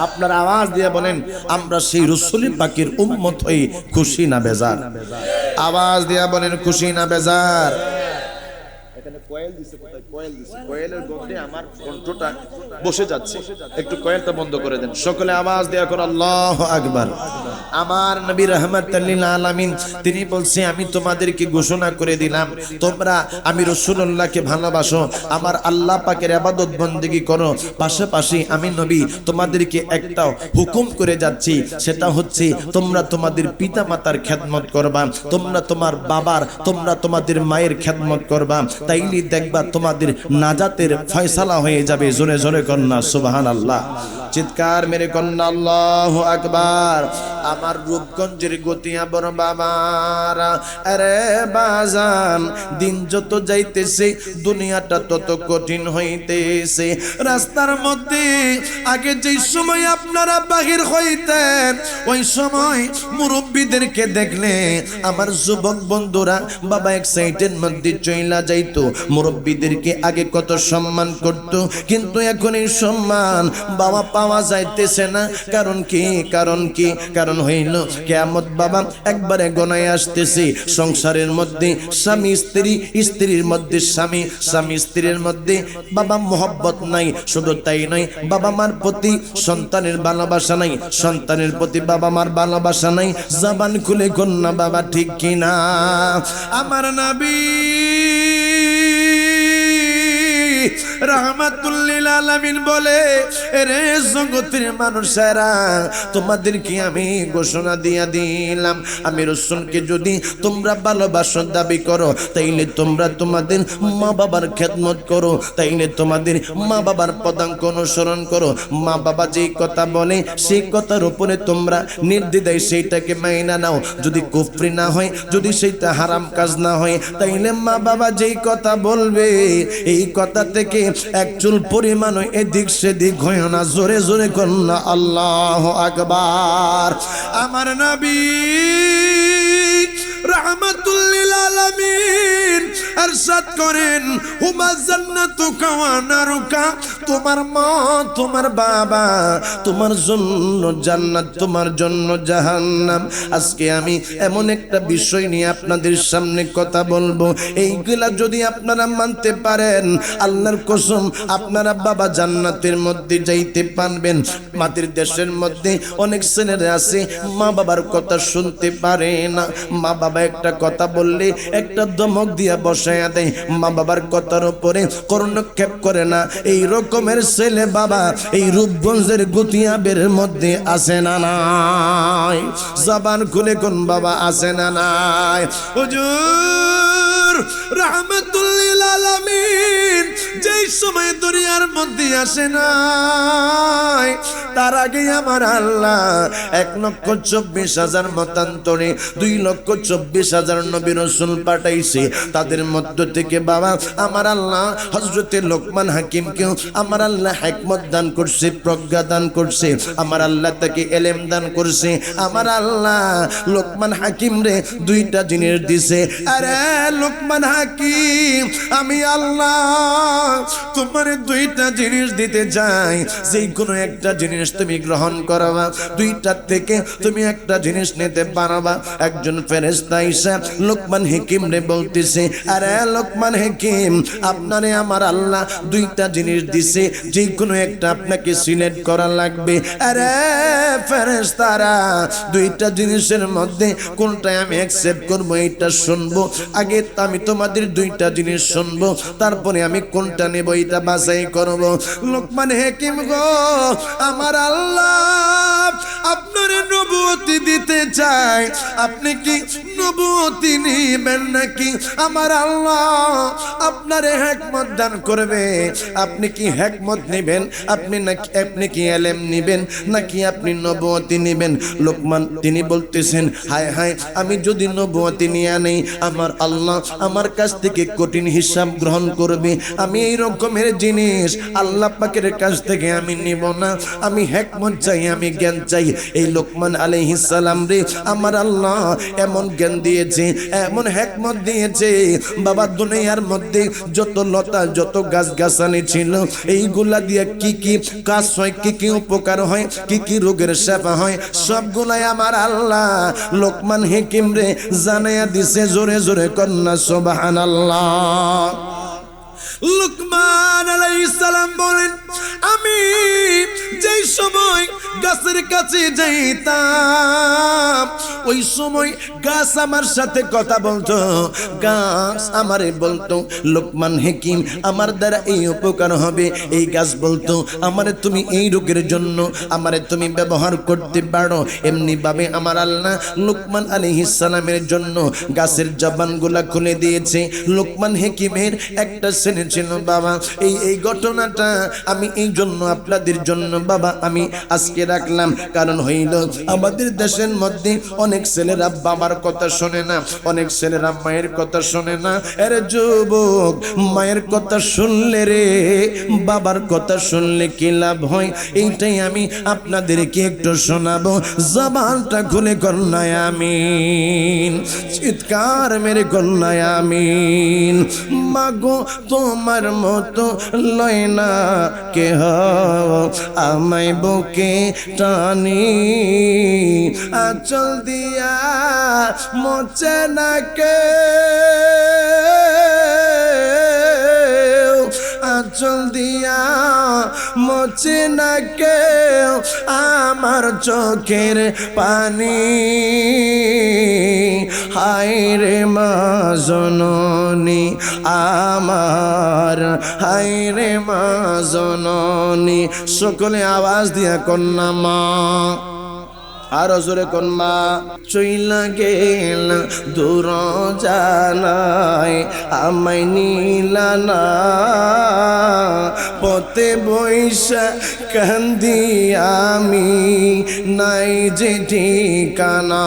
আপনারা আওয়াজ দিয়ে বলেন আমরা সেই রাসূল পাকের উম্মত হয়ে খুশি না বেজার? আওয়াজ দিয়ে বলেন খুশি না বেজার? এখানে কয়েল দিছে, কোথায় কয়েল দিছে? কয়েলের গন্ধে আমার কণ্ঠটা বসে যাচ্ছে, একটু কয়েলটা বন্ধ করে দেন। সকলে আওয়াজ দেয়া করো আল্লাহু আকবার। আমার নবী রাহমাতাল লিল আলামিন তিনি বলছে আমি তোমাদেরকে ঘোষণা করে দিলাম তোমরা আমি রাসূলুল্লাহকে ভালোবাসো, আমার আল্লাহ পাকের ইবাদত বندگی করো, পাশাপাশি আমি নবী তোমাদেরকে একটা হুকুম করে যাচ্ছি, সেটা হচ্ছে তোমরা তোমাদের পিতামাতার খেদমত করবা, তোমরা তোমার বাবার, তোমরা তোমাদের মায়ের খেদমত করবা। তাইলে দেখবা তোমাদের নাজাতের ফয়সালা হয়ে যাবে। জোরে জোরে কন্যা সুবহানাল্লাহ, চিৎকার মেরে কন্যা আল্লাহু আকবার। আমার রূপগঞ্জের গতিয়া বড় বাবারা, আরে বাজান, দিন যত যাইতেছে দুনিয়াটা তত কঠিন হইতেছে। রাস্তার মধ্যে আগে যেই সময় আপনারা বাহির হইতেন, ওই সময় মুরব্বীদেরকে দেখলে আমার যুবক বন্ধুরা বাবা এক সাইডের মধ্যে চইলা যাইতো, মুরব্বীদেরকে আগে কত সম্মান করত, কিন্তু এখন এই সম্মান বাবা পাওয়া যাইতেছে না। কারণ কি? কারণ হইল কিয়ামত বাবা একবারে গনায় আসতেছে। সংসারের মধ্যে স্বামী স্ত্রী, স্ত্রীর মধ্যে স্বামী, স্বামী স্ত্রীর মধ্যে বাবা মোহব্বত নাই। শুধু তাই নয়, বাবা মার প্রতি সন্তানের ভালোবাসা নাই, সন্তানের প্রতি বাবা মার ভালোবাসা নাই। জবান খুলে কন্যা বাবা ঠিক কিনা? আমার নবী রাহমাতুল লিল আলামিন বলে, রে জগতের মানুষেরা, তোমাদেরকে আমি ঘোষণা দিয়া দিলাম, আমি রাসূলকে যদি তোমরা ভালোবাসার দাবি করো, তাইলে তোমরা তোমাদের মা বাবার খেদমত করো, তাইলে তোমাদের মা বাবার পদাঙ্ক অনুসরণ করো। মা বাবা যেই কথা বলে সেই কথার উপরে তোমরা নির্দ্বিধায় সেইটাকে মাইনা নাও। যদি কুফরি না হয়, যদি সেইটা হারাম কাজ না হয়, তাইলে মা বাবা যেই কথা বলবে এই কথা থেকে এক চুল পরিমাণ এদিক সেদিক হয় না। জোরে জোরে কন্যা আল্লাহু আকবার। আমার নবী রাহমাতুল লিল আলামিন ইরশাদ করেন, হুমা জান্নাতুকা ওয়া নারুকা, তোমার মা তোমার বাবা তোমার জন্য জান্নাত, তোমার জন্য জাহান্নাম। আজকে আমি এমন একটা বিষয় নিয়ে আপনাদের সামনে কথা বলবো, এইগুলা যদি আপনারা মানতে পারেন, আল্লাহর কসম আপনারা বাবা জান্নাতের মধ্যে যাইতে পারবেন। মাটির দেশের মধ্যে অনেক ছেলেরা আছে মা বাবার কথা শুনতে পারে না। মা বাবা একটা কথা বললে একটা ধমক দিয়া বসায়া দেয়, মা বাবার কথার উপরে কর্ণক্ষেপ করে না। এই রকমের ছেলে বাবা এই রূপগঞ্জের গতিয়াবের মধ্যে আছে না নাই? জবান খুলে কোন বাবা আছে না নাই? হুজুর রাহমাতুল লিল আলামিন যেই সময় দুনিয়ার মধ্যে আসে নাই, তার আগে আমার আল্লাহ 1,24,000 মতান্তরে 2,24,000 নবী রাসূল পাঠাইছে। তাদের মধ্য থেকে বাবা আমার আল্লাহ হযরতে লোকমান হাকিমকে আমার আল্লাহ হিকমত দান করছে, প্রজ্ঞা দান করছে। আমার আল্লাহ তাকে ইলম দান করছে। আমার আল্লাহ লোকমান হাকিম রে দুইটা জিনিস দিছে। আরে লোকমান হাকিম, আমি আল্লাহ তোমার দুইটা জিনিস দিতে চাই, যেই কোনো একটা জিনিস তুমি গ্রহণ করবা, দুইটার থেকে তুমি একটা জিনিস নিতে পারবা। একজন ফেরেশতা এসে লোকমান হাকিম রে বলতেছে, আরে লোকমান হাকিম, আপনারে আমার আল্লাহ দুইটা জিনিস দিছে, যে কোনো একটা আপনাকে সিলেক্ট করা লাগবে। আরে ফেরেশতারা, দুইটা জিনিসের মধ্যে কোনটা আমি অ্যাকসেপ্ট করব এটা শুনবো। আগে আমি তোমাদের দুইটা জিনিস শুনবো, তারপরে আমি কোনটা নেব এটা বাছাই করব। লোকমান হাকিম গো, আমার আল্লাহ আপনারে নবুয়তি দিতে চাই, আপনি কি নবুয়তি নেবেন নাকি? আমার আল্লাহ আপনারে হিকমত দান করবে, আপনি কি হিকমত নেবেন? আপনি কি ইলম নেবেন নাকি আপনি নবুয়তি নেবেন? লোকমান তিনি বলতেছেন, হায় হায়, আমি যদি নবুয়তি নিয়ে নেই আমার আল্লাহ আমার কাছ থেকে কঠিন হিসাব গ্রহণ করবে। আমি এই রকমের জিনিস আল্লাহ পাকের কাছ থেকে আমি নিব না। আমি হিকমত চাই, আমি জ্ঞান চাই। এই লোকমান আলাইহিস সালাম রে আমার আল্লাহ এমন জ্ঞান দিয়েছে, এমন হিকমত দিয়েছে বাবা, দুনিয়ার মধ্যে যত লতা যত গাছ গাছালি ছিল এইগুলা দিয়ে কি কি কাজ হয়, কি কি উপকার হয়, কি কি রোগের সেবা হয়, সবগুলাই আমার আল্লাহ লোকমান হাকিম রে জানাইয়া দিছে। জোরে জোরে কন্যা সুবহানাল্লাহ। লুকমান আলাইহিস সালাম বলেন, আমি যেই সময় গাছের কাছে যাইতাম ওই সময় গাছ আমার সাথে কথা বলতো, গাছ আমারে বলতো লোকমান হাকিম আমার দ্বারা এই উপকার হবে। এই গাছ বলতো আমারে তুমি এই রোগের জন্য আমারে তুমি ব্যবহার করতে পারো। এমনি ভাবে আমার আল্লাহ লোকমান আলাইহিস সালামের জন্য গাছের জবানগুলা খুলে দিয়েছে। লোকমান হাকিমের একটা ছেলে ছিল বাবা। এই ঘটনাটা আমি এই জন্য আপনাদের জন্য বাবা আমি আজকে রাখলাম, কারণ হইল আমাদের দেশের মধ্যে অনেক ছেলেরা বাবার কথা শোনে না, অনেক ছেলেরা মায়ের কথা শোনে না। আরে যুবক, মায়ের কথা শুনলে রে বাবার কথা শুনলে কি লাভ হয়, এইটাই আমি আপনাদেরকে একটু শোনাবো। জবানটা খুলে কন্যায় আমিন, চিৎকার মেরে কন্যায় আমিন। মাগো তোমার মতো লয় না কেহ আমায় বুকে টানি, আঁচল দিয়া মোচে না কে, আঁচল দিয়া মোচে না কেউ আমার চোখের পানি। হায় রে মা জননী আমার, হায় রে মা জননী। সকলে আওয়াজ দিয়া কন্যা মা, আরো জোরে কোন মা। চইলা গেল দূর জানায় আমায় নিলা না, পথে বৈশা কান্দি আমি নাই যে ঠিকানা।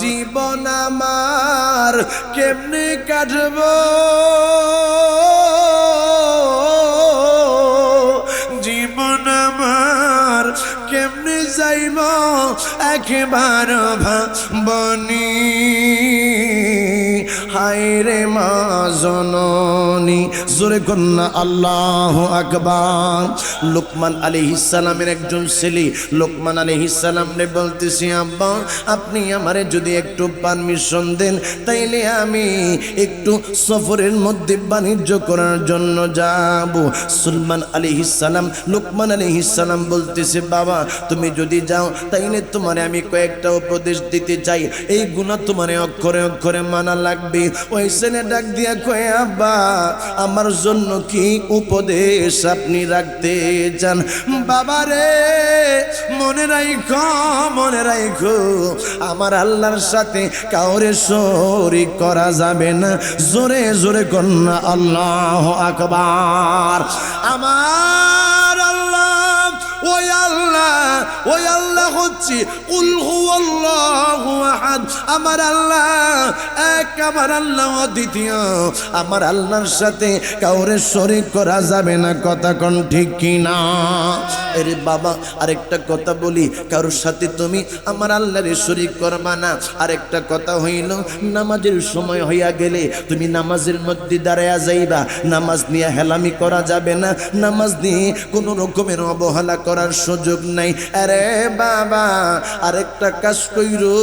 জীবন আমার কেমনে কাটব, জীবন আমার কেমনে যাইব একবার ভাবনি। হায় রে মা জননী, জোরে কন্যা আল্লাহু আকবার। লোকমান আলাইহিস সালামের একজন ছেলে লোকমান আলাইহিস সালাম রে বলতেছি, আব্বা আপনি আমারে যদি একটু পারমিশন দেন তাইলে আমি একটু সফরের মধ্যে বাণিজ্য করার জন্য যাব। সুলমান আলাইহিস সালাম লোকমান আলাইহিস সালাম বলতেছে, বাবা তুমি যদি যাও তাইলে তোমারে আমি কয়েকটা উপদেশ দিতে চাই, এই গুনাহ তোমারে অক্ষরে অক্ষরে মানা লাগবে। ওই ছেলে ডাক দিয়া কয়, আব্বা আমার জন্য কি উপদেশ আপনি রাখতে চান? বাবা রে মনে রাখো, মনে রাখো আমার আল্লাহর সাথে কাউরে শরীক করা যাবে না। জোরে জোরে কন্যা আল্লাহু আকবার। আমার আল্লাহ ওই আল্লাহ, ওই আল্লাহ হচ্ছে কুল হুয়াল্লাহু আহাদ। আমার আল্লাহ এক, আমার আল্লাহ অদ্বিতীয়। আমার আল্লাহর সাথে কাউরে শরীক করা যাবে না, কথা কোন ঠিক কিনা? আরে বাবা আরেকটা কথা বলি, কারোর সাথে তুমি আমার আল্লাহরে শরীক করবা না। আরেকটা কথা হইল, নামাজের সময় হইয়া গেলে তুমি নামাজের মধ্যে দাঁড়ায়া যাইবা, নামাজ নিয়ে হেলামি করা যাবে না, নামাজ নিয়ে কোনো রকমের অবহেলা করার সুযোগ নাই। আরে বাবা আরেকটা কাজ কইরো,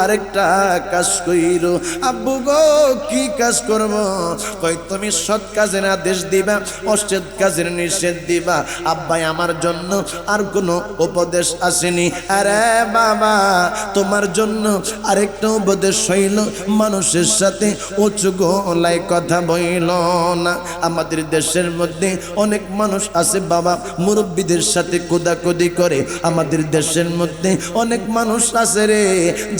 আরেকটা কাজ কইরো। আব্বু গো কি কাজ করব? কই তুমি সৎ কাজের আদেশ দিবা, অসৎ কাজের নিষেধ দিবা। আব্বাই আমার জন্য আর কোনো উপদেশ আসেনি। আরে বাবা তোমার জন্য আরেকটা উপদেশ হইল, মানুষের সাথে উঁচু গলায় কথা বইল না। আমাদের দেশের মধ্যে অনেক মানুষ আছে বাবা মুরব্বীদের সাথে কোদাকুদি করে। আমাদের দেশের মধ্যে অনেক মানুষ আছে রে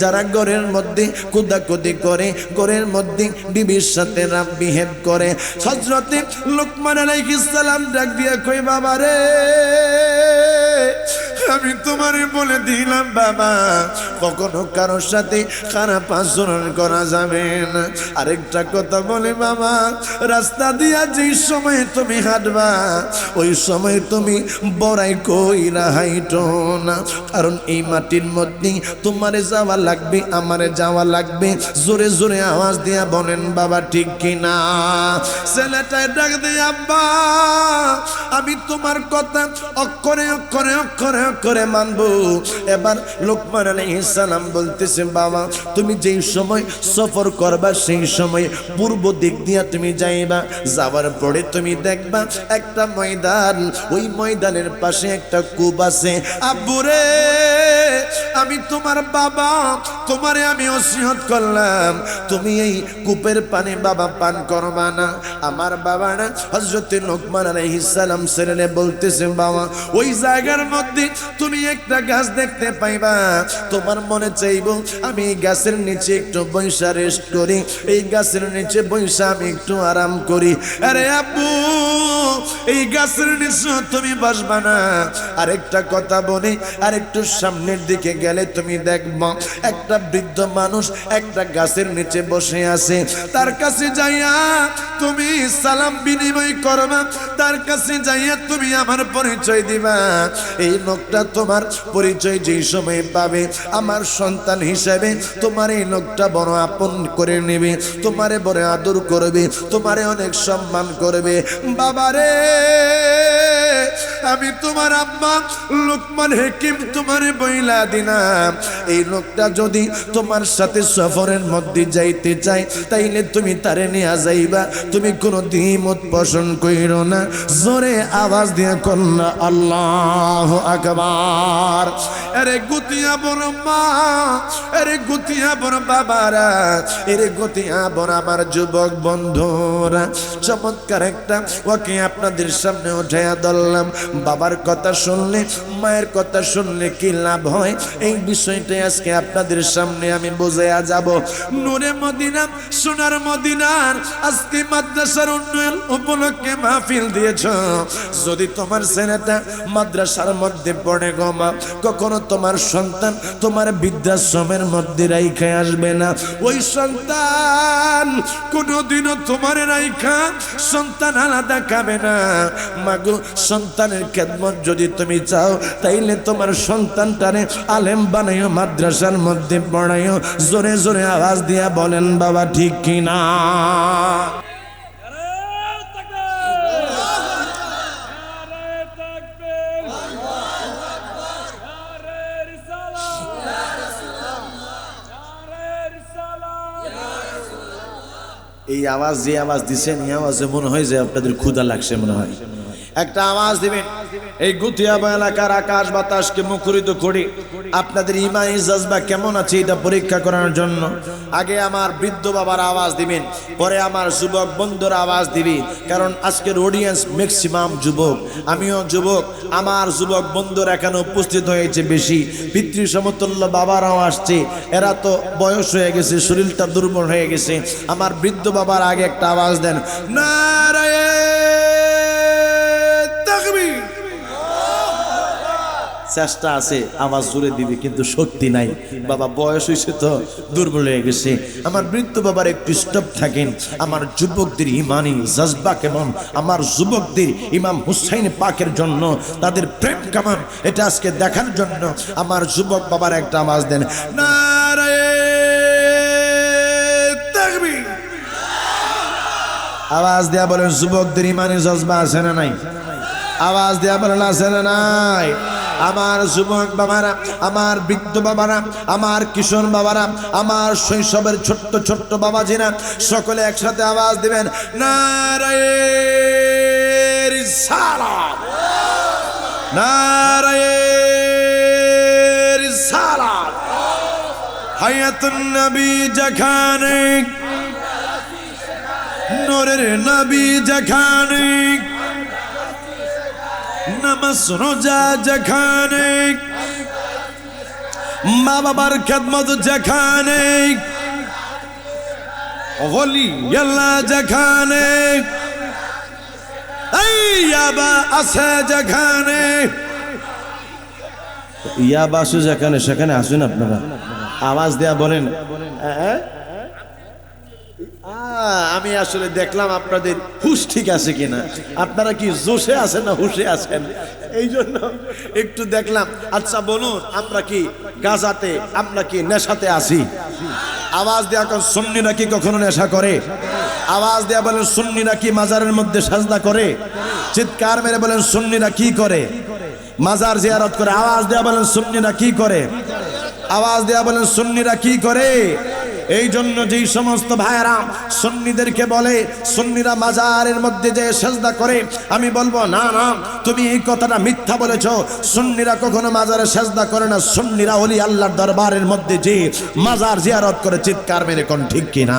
যারা ঘরের মধ্যে কোদাকুদি করে, ঘরের মধ্যে বিবির সাথে রাব বিহেভ করে। হযরতে লোকমান আলাইহিস সালাম ডাক দিয়া কই, বাবা রে আমি তোমারে বলে দিলাম বাবা কখনো কারোর সাথে খারাপ আচরণ করা যাবে না। আরেকটা কথা বলে বাবা, রাস্তা দিয়া যে সময় তুমি হাঁটবা ওই সময় তুমি বড়াই কইরা হাইটো না, কারণ এই মাটির মধ্যে তোমারে যাওয়া লাগবে, আমারে যাওয়া লাগবে। জোরে জোরে আওয়াজ দিয়া বলেন বাবা ঠিক কিনা? ছেলেটাই ডাক দিয়ে, আব্বা আমি তোমার কথা অক্ষরে অক্ষরে অক্ষরে করে মানবো। এবার লোকমান আলাইহিস সালাম বলতেছে, বাবা তুমি যেই সময় সফর করবা সেই সময় পূর্ব দিক দিয়া তুমি যাইবা, যাওয়ার পরে তুমি দেখবা একটা ময়দান, ওই ময়দানের পাশে একটা কূপ আছে। আব্বুরে আমি তোমার বাবা, তোমারে আমি ওসিয়ত করলাম তুমি এই কূপের পানি বাবা পান করবা না। আমার বাবা না হযরত লোকমান আলাইহিস সালাম ছেড়ে বলতেছে, বাবা ওই জায়গার মধ্যে তুমি একটা গাছ দেখতে পাইবা, তোমার মনে চাইবো আমি এই গাছের নিচে একটু বৈশা রেস্ট করি, এই গাছের নিচে বৈশা আমি একটু আরাম করি। আরে আব্বু এই গাছের নিচে তুমি বসবা না, আরেকটা কথা বলি, আরেকটু সামনের দিকে গেলে তুমি দেখবা একটা বৃদ্ধ মানুষ একটা গাছের নিচে বসে আছে, তার কাছে যাইয়া তুমি সালাম বিনিময় করবা, তার কাছে যাইয়া তুমি আমার পরিচয় দিবা। এই লোকটা তোমার পরিচয় যেই সময় পাবে আমার সন্তান হিসেবে তোমার এই লোকটা বড় আপন করে নেবে, তোমারে বড় আদর করবে, তোমারে অনেক সম্মান করবে। বাবারে আমি তোমার আব্বা লোকমান হাকিম তোমারে বইলা দিলাম, এই লোকটা যদি তোমার সাথে সফরের মধ্যে যাইতে চাই তাইলে তুমি তারে নিয়ে যাইবা, তুমি কোনো দ্বিমত পোষণ কইরো না। জোরে আওয়াজ দিয়ে কন্যা আল্লাহু আকবার। আরে গুতিয়া বড় মা, আরে গুতিয়া বড় বাবারা, আরে গুতিয়া বড় আমার যুবক বন্ধুরা, চমৎকার একটা ওকে আপনাদের সামনে উঠাইয়া ধরলাম। বাবার কথা শুনলে মায়ের কথা শুনলে কি লাভ হয় এই বিষয়টাই আজকে আপনাদের সামনে আমি বোঝাইয়া যাব। নূরে মদিনা সোনার মদিনার আজকে মাদ্রাসার উন্নয়ন উপলক্ষে মাহফিল দিয়েছ, যদি তোমার ছেলেটা মাদ্রাসার মধ্যে পড়ে গো মা, কখনো তোমার সন্তান তোমার বৃদ্ধাশ্রমের মধ্যে রাইখা আসবে না, ওই সন্তান কোনোদিনও তোমার রাইখা সন্তান আলাদা খাবে না। মাগো সন্তানের খেদমত যদি তুমি চাও তাইলে তোমার সন্তানটারে আলেম বানাইও, মাদ্রাসার মধ্যে পড়াইও। জোরে জোরে আওয়াজ দিয়া বলেন বাবা ঠিক কিনা? এই আওয়াজ যে আওয়াজ দিছেন এই আওয়াজে মনে হয় যে আপনাদের ক্ষুধা লাগছে, মনে হয় একটা আওয়াজ দিবেন। এই গুতিয়াবা এলাকার আকাশ বাতাসকে মুখরিত করে আপনাদের ইমানি জজবা কেমন আছে এটা পরীক্ষা করার জন্য আগে আমার বৃদ্ধ বাবার আওয়াজ দিবেন, পরে আমার যুবক বন্ধুরা আওয়াজ দিবি, কারণ আজকের অডিয়েন্স ম্যাক্সিমাম যুবক, আমিও যুবক, আমার যুবক বন্ধুরা এখানে উপস্থিত হয়েছে বেশি, পিতৃ সমতুল্য বাবারাও আসছে, এরা তো বয়স হয়ে গেছে, শরীরটা দুর্বল হয়ে গেছে। আমার বৃদ্ধ বাবার আগে একটা আওয়াজ দেন, নারায়ে তাকবীর। চেষ্টা আছে আওয়াজ জোরে দিবি কিন্তু শক্তি নাই, বাবা বয়স হয়েছে তো দুর্বল হয়ে গেছে। আমার বৃদ্ধ বাবার একটু স্টপ থাকেন, আমার যুবকদের ইমানি জজবা কেমন, আমার যুবকদের ইমাম হুসাইন পাকের জন্য তাদের প্রেম কেমন এটা আজকে দেখার জন্য আমার যুবক বাবার একটা আওয়াজ দেন, নারায়ে তাকবীর। আওয়াজ দেয়া বলেন যুবকদের ইমানি জজবা আছে না নাই? আওয়াজ দেয়া বলেন আছে না নাই? আমার যুবক বাবারা, আমার বৃদ্ধ বাবারা, আমার কিশোর বাবারা, আমার শৈশবের ছোট্ট ছোট্ট বাবাজিরা সকলে একসাথে আওয়াজ দিবেন, নারায়ে রিসালাত, নারায়ে রিসালাত। হায়াতুন নবী যেখানে, নূরের নবী যেখানে, নামাজ রোজা যেখানে, মা বাবার খেদমত যেখানে, ওলি আল্লাহ যেখানে, এই ইয়াবা আছে যেখানে, ইয়াবা আছে যেখানে, সেখানে আসুন আপনারা আওয়াজ দেয়া বলেন। আমি আসলে দেখলাম আপনাদের হুশ ঠিক আছে কিনা, আপনারা কি জোশে আছেন না হুশে আছেন, এই জন্য একটু দেখলাম। আচ্ছা বলুন, আমরা কি গাজাতে, আমরা কি নেশাতে আছি? আওয়াজ দেয়া কোন সুন্নিরা কি কখনো নেশা করে? আওয়াজ দেয়া বলেন সুন্নিরা কি মাজারের মধ্যে সাজদা করে? চিৎকার মেরে বলেন সুন্নিরা কি করে? মাজার জিয়ারত করে। আওয়াজ দেয়া বলেন সুন্নিরা কি করে? আওয়াজ দেয়া বলেন সুন্নিরা কি করে? এই জন্য যেই সমস্ত ভাইয়েরা সুন্নিদেরকে বলে সুন্নিরা মাজারের মধ্যে যে সেজদা করে, আমি বলবো না না, তুমি এই কথাটা মিথ্যা বলেছো। সুন্নিরা কখনো মাজারে সেজদা করে না, সুন্নিরা ওলি আল্লাহর দরবারের মধ্যে যে মাজার জিয়ারত করে। চিৎকার মেরে কোন ঠিক কিনা?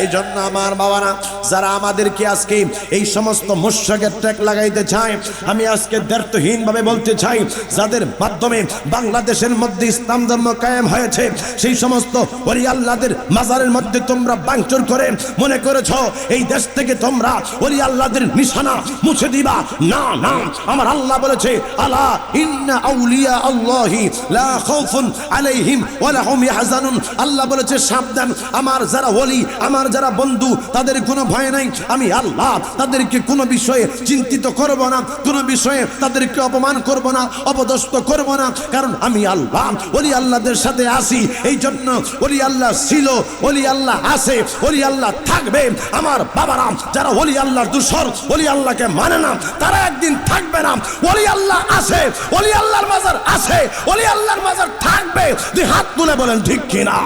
এই জন্য আমার বাবারা যারা আমাদেরকে আজকে এই সমস্ত মুশরিকের ট্যাগ লাগাইতে চায়, আমি আজকে দ্ব্যর্থহীনভাবে বলতে চাই, যাদের মাধ্যমে বাংলাদেশের মধ্যে ইসলাম ধর্ম কায়েম হয়েছে, সেই সমস্ত ওলি আল্লাহদের মাজারের মধ্যে তোমরা ভাঙচুর করে মনে করেছো এই দেশ থেকে তোমরা ওলি আল্লাহদের নিশানা মুছে দিবা। না না, আমার আল্লাহ বলেছে আলা ইন্না আউলিয়া আল্লাহি লা খাউফুন আলাইহিম ওয়া লা হুম ইয়াহজানুন। আল্লাহ বলেছে সাবধান, আমার যারা ওলি, আমার যারা বন্ধু, তাদের কোনো ভয় নাই। আমি আল্লাহ তাদেরকে কোনো বিষয়ে চিন্তিত করব না, কোনো বিষয়ে তাদেরকে অপমান করব না, অপদস্থ করব না, কারণ আমি আল্লাহ ওলি আল্লাহদের সাথে আছি। এই জন্য ওলি আল্লাহ ছিল, ওলি আল্লাহ আছে, ওলি আল্লাহ থাকবে। আমার বাবারা যারা ওলি আল্লাহর দুশর, ওলি আল্লাহকে মানে না, তারা একদিন থাকবে না। ওলি আল্লাহ আছে, ওলি আল্লাহর মাজার আছে, ওলি আল্লাহর মাজার থাকবে। দুই হাত তুলে বলেন ঠিক কিনা?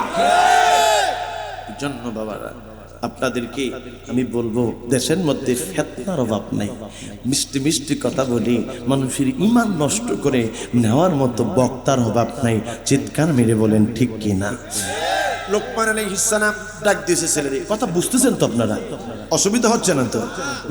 জন্য বাবারা আপনাদেরকে আমি বলবো, দেশের মধ্যে ফিতনার অভাব নাই। মিষ্টি মিষ্টি কথা বলি মানুষের ঈমান নষ্ট করে নেওয়ার মতো বক্তার অভাব নাই। চিৎকার মেরে বলেন ঠিক কিনা? লোকমান আলাইহিস সালাম ডাক দিয়েছে ছেলেদের কথা, বুঝতেছেন তো আপনারা? অসুবিধা হচ্ছে না তো?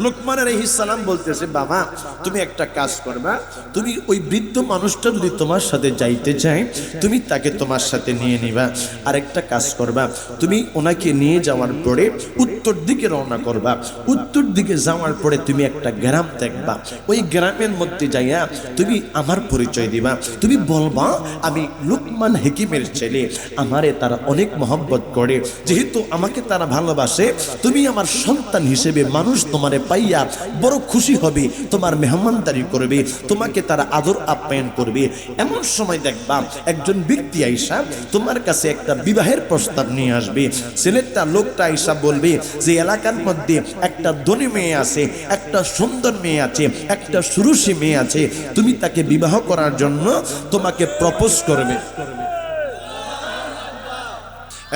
লোকমান আলাইহিস সালাম বলতেছে, বাবা তুমি একটা কাজ করবা, তুমি ওই বৃদ্ধ মানুষটা যদি তোমার সাথে যাইতে চায়, তুমি তাকে তোমার সাথে নিয়ে নিবা। আরেকটা কাজ করবা, তুমি ওনাকে নিয়ে যাওয়ার পরে উত্তর দিকে রওনা করবা। উত্তর দিকে যাওয়ার পরে তুমি একটা গ্রাম দেখবা, ওই গ্রামের মধ্যে যাইয়া তুমি আমার পরিচয় দিবা। তুমি বলবা আমি লোকমান হাকিমের ছেলে, আমারে তারা অনেক মহব্বত করে, যেহেতু আমাকে তারা ভালোবাসে, তুমি আমার সন্তান হিসেবে মানুষ তোমারে পাইয়া বড় খুশি হবে, তোমার মেহমানদারি করবে, তোমাকে তারা আদর আপ্যায়ন করবে। এমন সময় দেখবা একজন ব্যক্তি আইসা তোমার কাছে একটা বিবাহের প্রস্তাব নিয়ে আসবে। ছেলেটা লোকটা আইসা বলবে যে এলাকার মধ্যে একটা ধনী মেয়ে আছে, একটা সুন্দর মেয়ে আছে, একটা সুরুষী মেয়ে আছে, তুমি তাকে বিবাহ করার জন্য তোমাকে প্রপোজ করবে।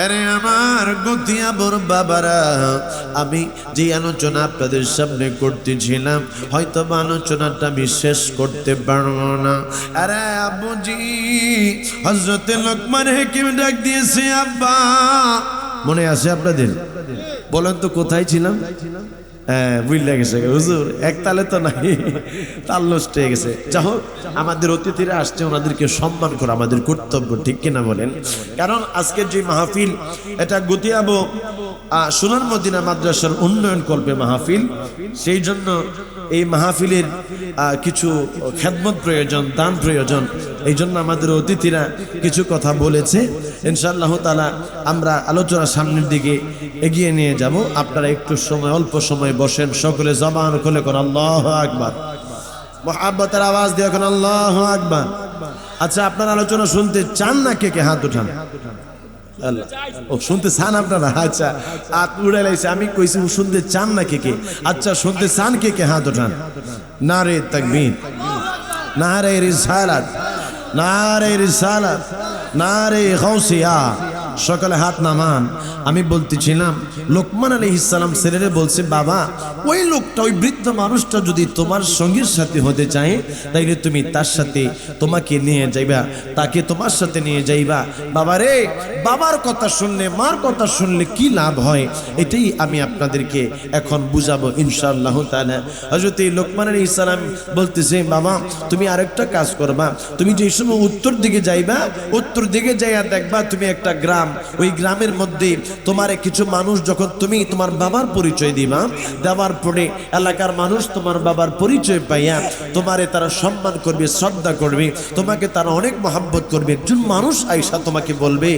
আরে আমার গতিয়া বড় বাবারা, আমি যে আলোচনা আপনাদের সামনে করতেছিলাম, হয়তো আলোচনাটা আমি শেষ করতে পারবো না। আরে আব্বুজি, হযরতে লোকমান হাকিম ডাক দিয়েছে, আব্বা মনে আছে আপনাদের? বলেন তো কোথায় ছিলাম? হ্যাঁ বুঝলে গেছে হুজুর, এক তালে তো নাই, তাল নষ্ট হয়ে গেছে। যাই হোক, আমাদের অতিথিরা আসছে, ওনাদেরকে সম্মান করা আমাদের কর্তব্য, ঠিক কিনা বলেন? কারণ আজকের যে মাহফিল, এটা গতিয়াবো সোনার মদিনা মাদ্রাসার উন্নয়ন কল্পে মাহফিল। সেই জন্য এই মাহফিলের কিছু খেদমত প্রয়োজন, দান প্রয়োজন। এই জন্য আমাদের অতিথিরা কিছু কথা বলেছে। ইনশাআল্লাহ তাআলা আমরা আলোচনা সামনের দিকে এগিয়ে নিয়ে যাব। আপনারা একটু সময়, অল্প সময় বসেন, সকলে জবান খুলে কোন আল্লাহু আকবার, মুহাব্বতের আওয়াজ দিয়ে কোন আল্লাহু আকবার। আচ্ছা, আপনারা আলোচনা শুনতে চান না? কে কে হাত উঠান। ও শুনতে চান আপনারা? আচ্ছা, হাত উড়ে লাইছে, আমি কইছি শুনতে চান না কে কে? আচ্ছা, শুনতে চান কে কে? হাত উঠান। নারে তাকবীর, নারে রিসালাত, নারে রিসালাত, নারে গাউসিয়া। সকলে হাত নামান। আমি বলতেছিলাম লোকমান আলাইহিস সালাম ছেলেরে বলছে, বাবা ওই লোকটা, ওই বৃদ্ধ মানুষটা যদি তোমার সঙ্গীর সাথে হতে চায়, তাইলে তুমি তার সাথে তোমাকে নিয়ে যাইবা, তাকে তোমার সাথে নিয়ে যাইবা। বাবা রে, বাবার কথা শুনলে, মার কথা শুনলে কি লাভ হয়, এটাই আমি আপনাদেরকে এখন বুঝাবো ইনশাআল্লাহ তাআলা। হযরত লোকমান আলাইহিস সালাম বলতেছে, বাবা তুমি আরেকটা কাজ করবা, তুমি যে সময় উত্তর দিকে যাইবা, উত্তর দিকে যাইয়া দেখবা তুমি একটা গ্রাম, ওই গ্রামের মধ্যে তোমার কিছু মানুষ, যখন তুমি তোমার বাবার পরিচয় দিবা, দেওয়ার পরে এলাকার মানুষ তোমার বাবার পরিচয় পাইয়া তোমারে তারা সম্মান করবে, শ্রদ্ধা করবে, তোমাকে তারা অনেক মহব্বত করবে। একজন মানুষ আইসা তোমাকে বলবে,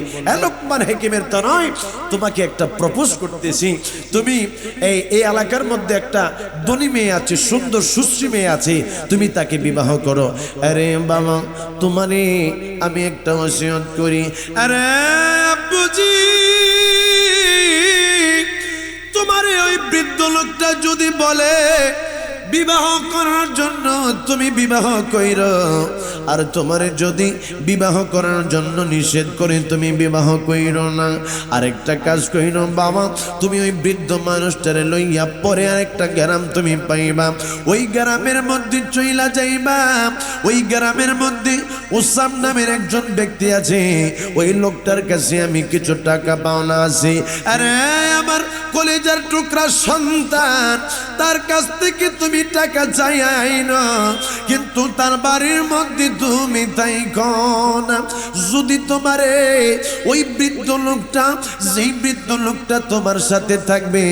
লোকমান হাকিমের তো নয়, তোমাকে একটা প্রপোজ করতেছি, তুমি এই এলাকার মধ্যে একটা ধনী মেয়ে আছে, সুন্দর সুশ্রী মেয়ে আছে, তুমি তাকে বিবাহ করো। আরে বাবা, তোমারে আমি একটা ওসিয়ত করি। আরে আব্বুজি, তোমারে ওই বৃদ্ধ লোকটা যদি বলে বিবাহ করার জন্য তুমি বিবাহ কইরো, আর তোমারে যদি বিবাহ করার জন্য নিষেধ করে তুমি বিবাহ কইরো না। আরেকটা কাজ কইরো বাবা, তুমি ওই বৃদ্ধ মানুষটারে লইয়া পরে আরেকটা গ্রাম তুমি পাইবা, ওই গ্রামের মধ্যে চইলা যাইবা। ওই গ্রামের মধ্যে ওসাম নামের একজন ব্যক্তি আছে, ওই লোকটার কাছে আমি কিছু টাকা পাওনা আছে। আরে আমার কলেজার টুকরা সন্তান, তার কাছ থেকে তুমি টাকা চাই আইনো, কিন্তু তার বাড়ির মধ্যে তুমি তাই কোন। যদি তোমারে ওই বৃদ্ধ লোকটা, যেই বৃদ্ধ লোকটা তোমার সাথে থাকবে,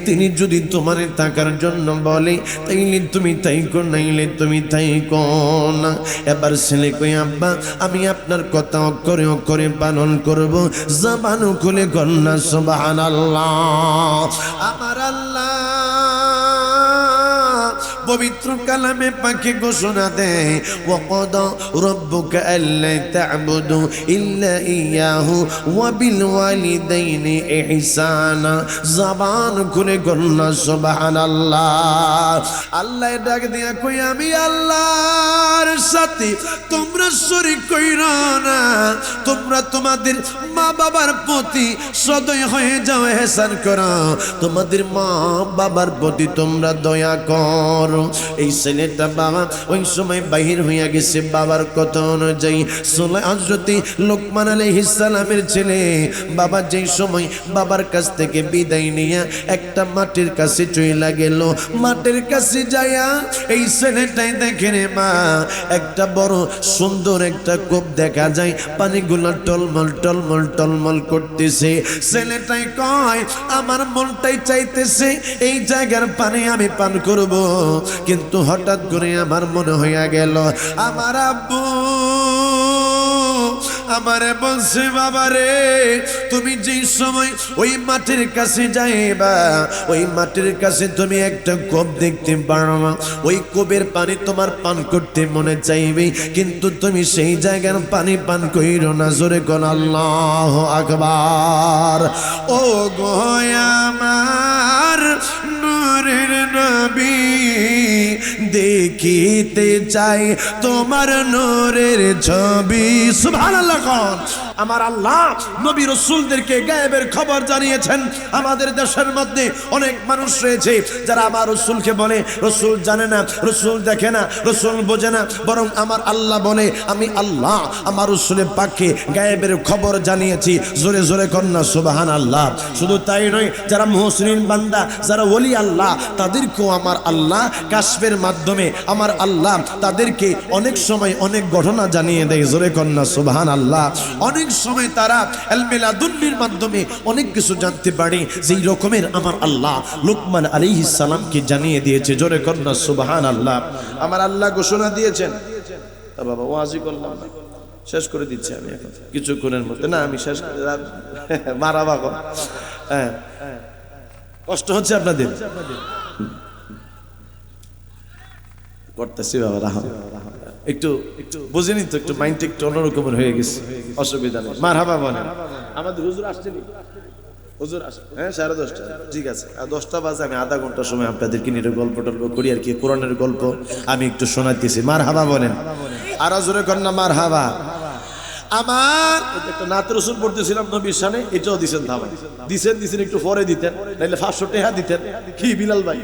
তিনি যদি তোমারে থাকার জন্য বলে, তাইলে তুমি তাই কোন, নাইলে তুমি তাই কোন। এবার ছেলে কই আব্বা আমি আপনার কথা অক্ষরে অক্ষরে পালন করব। জবান খুলে কন্যা সুবহানাল্লাহ। আমার আল্লাহ পবিত্র কালামে পাকে ঘোষণা দেয়, ওয়াকাদা রাব্বুকা আল্লা তা'বুদু ইল্লা ইয়াহু ওয়া বিল ওয়ালিদাইনি ইহসানা। জবান খুলে কন্যা সুবহানাল্লাহ। আল্লাহ ডাক দিয়া কই আমি আল্লাহর সাথে তোমরা শরীক কইরো না, তোমরা তোমাদের মা বাবার প্রতি সদয় হয়ে যাও, ইহসান করো, তোমাদের মা বাবার প্রতি তোমরা দয়া করো। এই ছেলেটা বাবা ওই সময় বাহির হইয়া গেছে বাবার কথা অনুযায়ী। হযরত লোকমান আলাইহিস সালামের ছেলে বাবা যেই সময় বাবার কাছ থেকে বিদায় নিয়ে একটা মাটির কাছে চইলা গেল, মাটির কাছে যায়া এই ছেলেটাই দেখে রে মা, একটা বড় সুন্দর একটা কূপ দেখা যায়, পানিগুলো টলমল টলমল টলমল করতেছে। ছেলেটাই কয় আমার মনটাই চাইতেছে এই জায়গার পানি আমি পান করব, কিন্তু হঠাৎ করে আমার মনে হইয়া গেল আমার আব্বু আমারে বলছে বাবারে তুমি যেই সময় ওই মাটির কাছে যাইবা, ওই মাটির কাছে তুমি একটা কূপ দেখতে পারবা, ওই কূপের পানি তোমার পান করতে মনে চাইবে, কিন্তু তুমি সেই জায়গার পানি পান কইরো না। জোরে কোন আল্লাহু আকবার। ও গো আমার নূরের নবী, দেখিতে চাই তোমার নূরের ছবি। সুবহানাল্লাহ। আমার আল্লাহ নবী রাসূলদেরকে গায়েবের খবর জানিয়েছেন। আমাদের দেশের মধ্যে অনেক মানুষ রয়েছে যারা আমার রাসূলকে বলে রাসূল জানে না, রাসূল দেখে না, রাসূল বোঝে না, বরং আমার আল্লাহ বলে আমি আল্লাহ আমার রাসূলের পাককে গায়েবের খবর জানিয়েছি। জোরে জোরে কন্যা সুবহানাল্লাহ। শুধু তাই নয়, যারা মুহসিন বান্দা, যারা ওলি আল্লাহ, তাদেরকেও আমার আল্লাহ কাশফের মাধ্যমে আমার আল্লাহ তাদেরকে অনেক সময় অনেক ঘটনা জানিয়ে দেয়। জোরে কন্যা সুবহানাল্লাহ। অনেক সময় তারা ইলমে লাদুন্নির মাধ্যমে অনেক কিছু জানতে পারে, যেই রকমের আমার আল্লাহ লোকমান আলাইহিস সালামকে জানিয়ে দিয়েছে। জোরে কন্যা সুবহানাল্লাহ। আমার আল্লাহ ঘোষণা দিয়েছেন। বাবা ওয়াজি করলাম না, শেষ করে দিচ্ছি আমি এখন কিছুক্ষণের মধ্যে। না আমি শেষ করে মারাবা। হ্যাঁ কষ্ট হচ্ছে আপনাদের, করতেছি বাবা রাহ একটু একটু বুঝেনি তো, একটু মাইন্ড একটু অন্যরকমের হয়ে গেছে, অসুবিধা নেই। মারহাবা বলেন। আমাদের হুজুর আসছেনি, হুজুর আসে হ্যাঁ 10:30, ঠিক আছে। আর 10টা বাজে আমি আধা ঘন্টা সময় আপনাদেরকে নিয়ে গল্প টল্প করি আর কি, কোরআনের গল্প আমি একটু শোনাইতেছি। মারহাবা বলেন। আর জোরে কন্যা মারহাবা। আমার একটা নাত রসুল পড়তেছিলাম নবীর শানে, এটাও দিছেন থামাই দিছেন একটু পরে দিতেন, নাইলে 500 টাকা দিতেন। কি বিলাল ভাই,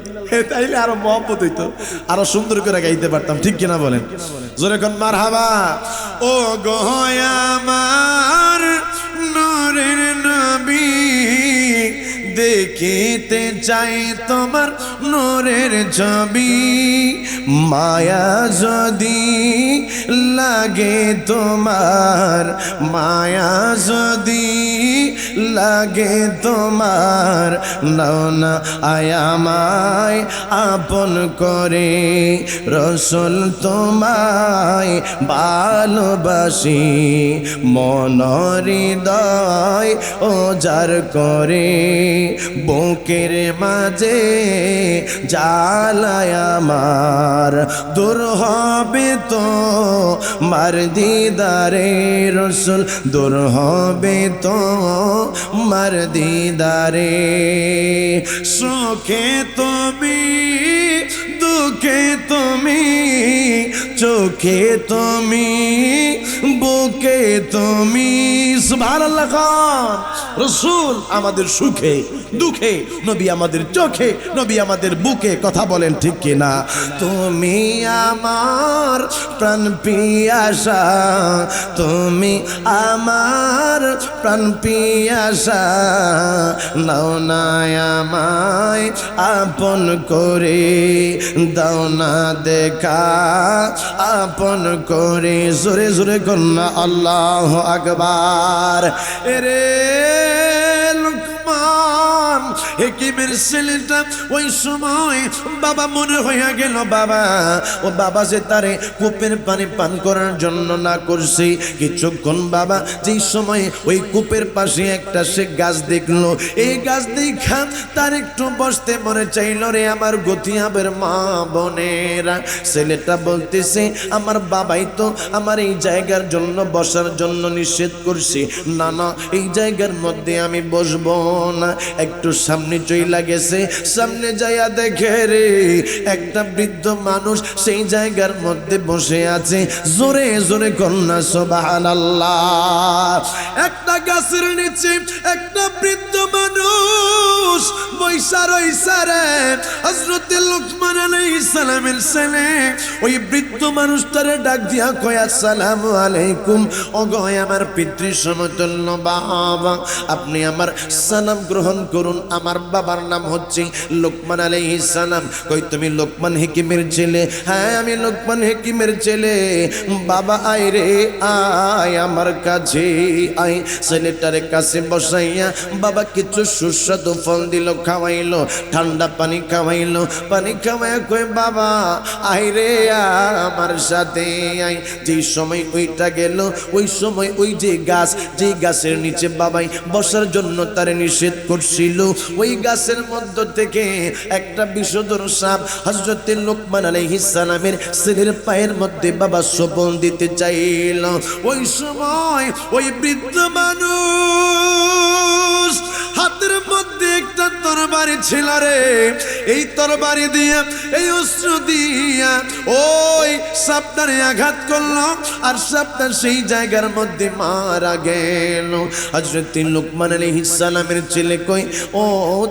তাইলে আরো মহব্বত হইতো, আরো সুন্দর করে গাইতে পারতাম, ঠিক কিনা বলেন? জোরে কোন মারহাবা। ও গো আমার নূরের নবী, দেখিতে চাই তোমার নূরের ছবি, মায়া যদি লাগে তোমার, মায়া যদি লাগে তোমার, নাও না আয়ামায় আপন করে, রসুল তোমায় ভালোবাসি, মন হৃদয় ওজার করে, বুকের মাঝে জ্বালায় আমার, দূর হবে তো মার দিদারে রসুল, দূর হবে তো মার দিদারে, সুখে তুমি দুঃখ মুখে তুমি, চোখে তুমি, বুকে তুমি। সুবহানাল্লাহ খান। রাসূল আমাদের সুখে দুঃখে, নবী আমাদের চোখে, নবী আমাদের বুকে। কথা বলেন ঠিক কিনা? তুমি আমার প্রাণ পিয়াসা, তুমি আমার প্রাণ পিয়াসা, নাও না আমায় আপন করে, দাও না দেখা আপন করে। জোরে জোরে কন্যা আল্লাহু আকবার। এরে লুকমান হেকিমের ছেলেটা ওই সময় বাবা মনে হইয়া গেল বাবা, ও বাবা যে তারে কূপের পানি পান করার জন্য না করছে। কিছুক্ষণ বাবা যেই সময় ওই কূপের পাশে একটা সে গাছ দেখলো, এই গাছ দেখা তার একটু বসতে মনে চাইল। রে আমার গতিয়াবের মা বোনেরা, ছেলেটা বলতেছে আমার বাবাই তো আমার এই জায়গার জন্য বসার জন্য নিষেধ করছে, না না এই জায়গার মধ্যে আমি বসবো না। একটু সামনে চইলা গেছে, সামনে যাইয়া দেখে রে একটা বৃদ্ধ মানুষ সেই জায়গার মধ্যে বসে আছে। জোরে জোরে কন্যা সুবহানাল্লাহ। একটা গাছের নিচে একটা বৃদ্ধ মানুষ বৈশা রইছে রে। হযরত লুকমান আলাইহিস সালামের ছেলে ওই বৃদ্ধ মানুষটারে ডাক দিয়া কয় আসসালামু আলাইকুম। ওগো আমার পিতৃ সমতুল্য বাবা, আপনি আমার সালাম গ্রহণ করুন। আমার বাবার নাম হচ্ছে লুকমান আলাইহিস সালাম। কই তুমি লুকমান হাকিমের ছেলে? হ্যাঁ আমি লুকমান হাকিমের ছেলে। বাবা আয় রে আয় আমার কাছে আয়। ছেলেটারে কাছে বসাইয়া বাবা কিছু সুস্বাদু ফল দিল, খাওয়াইলো, ঠান্ডা পানি খাওয়াইলো। পানি খাওয়াইয়া কই বাবা আয় রে আমার সাথে আয়। যেই সময় ওইটা গেল ওই সময় ওই যে গাছ, যে গাছের নিচে বাবাই বসার জন্য তারে নিষেধ করছিল, ওই গাছের মধ্য থেকে একটা বিষধর সাপ হযরত লুকমান আলাইহিস সালামের ছেলের পায়ের মধ্যে বাবা সপন দিতে চাইল। ওই সময় ওই বৃদ্ধ মানুষ হাতের মধ্যে একটা তরবারি ছিল রে। এই তরবারি দিয়া, এই অস্ত্র দিয়া ওই সাপটারে আঘাত করলো, আর সাপটা সেই জায়গার মধ্যে মারা গেল। হযরত লুকমান আলাইহিস সালামের ছেলে কই ও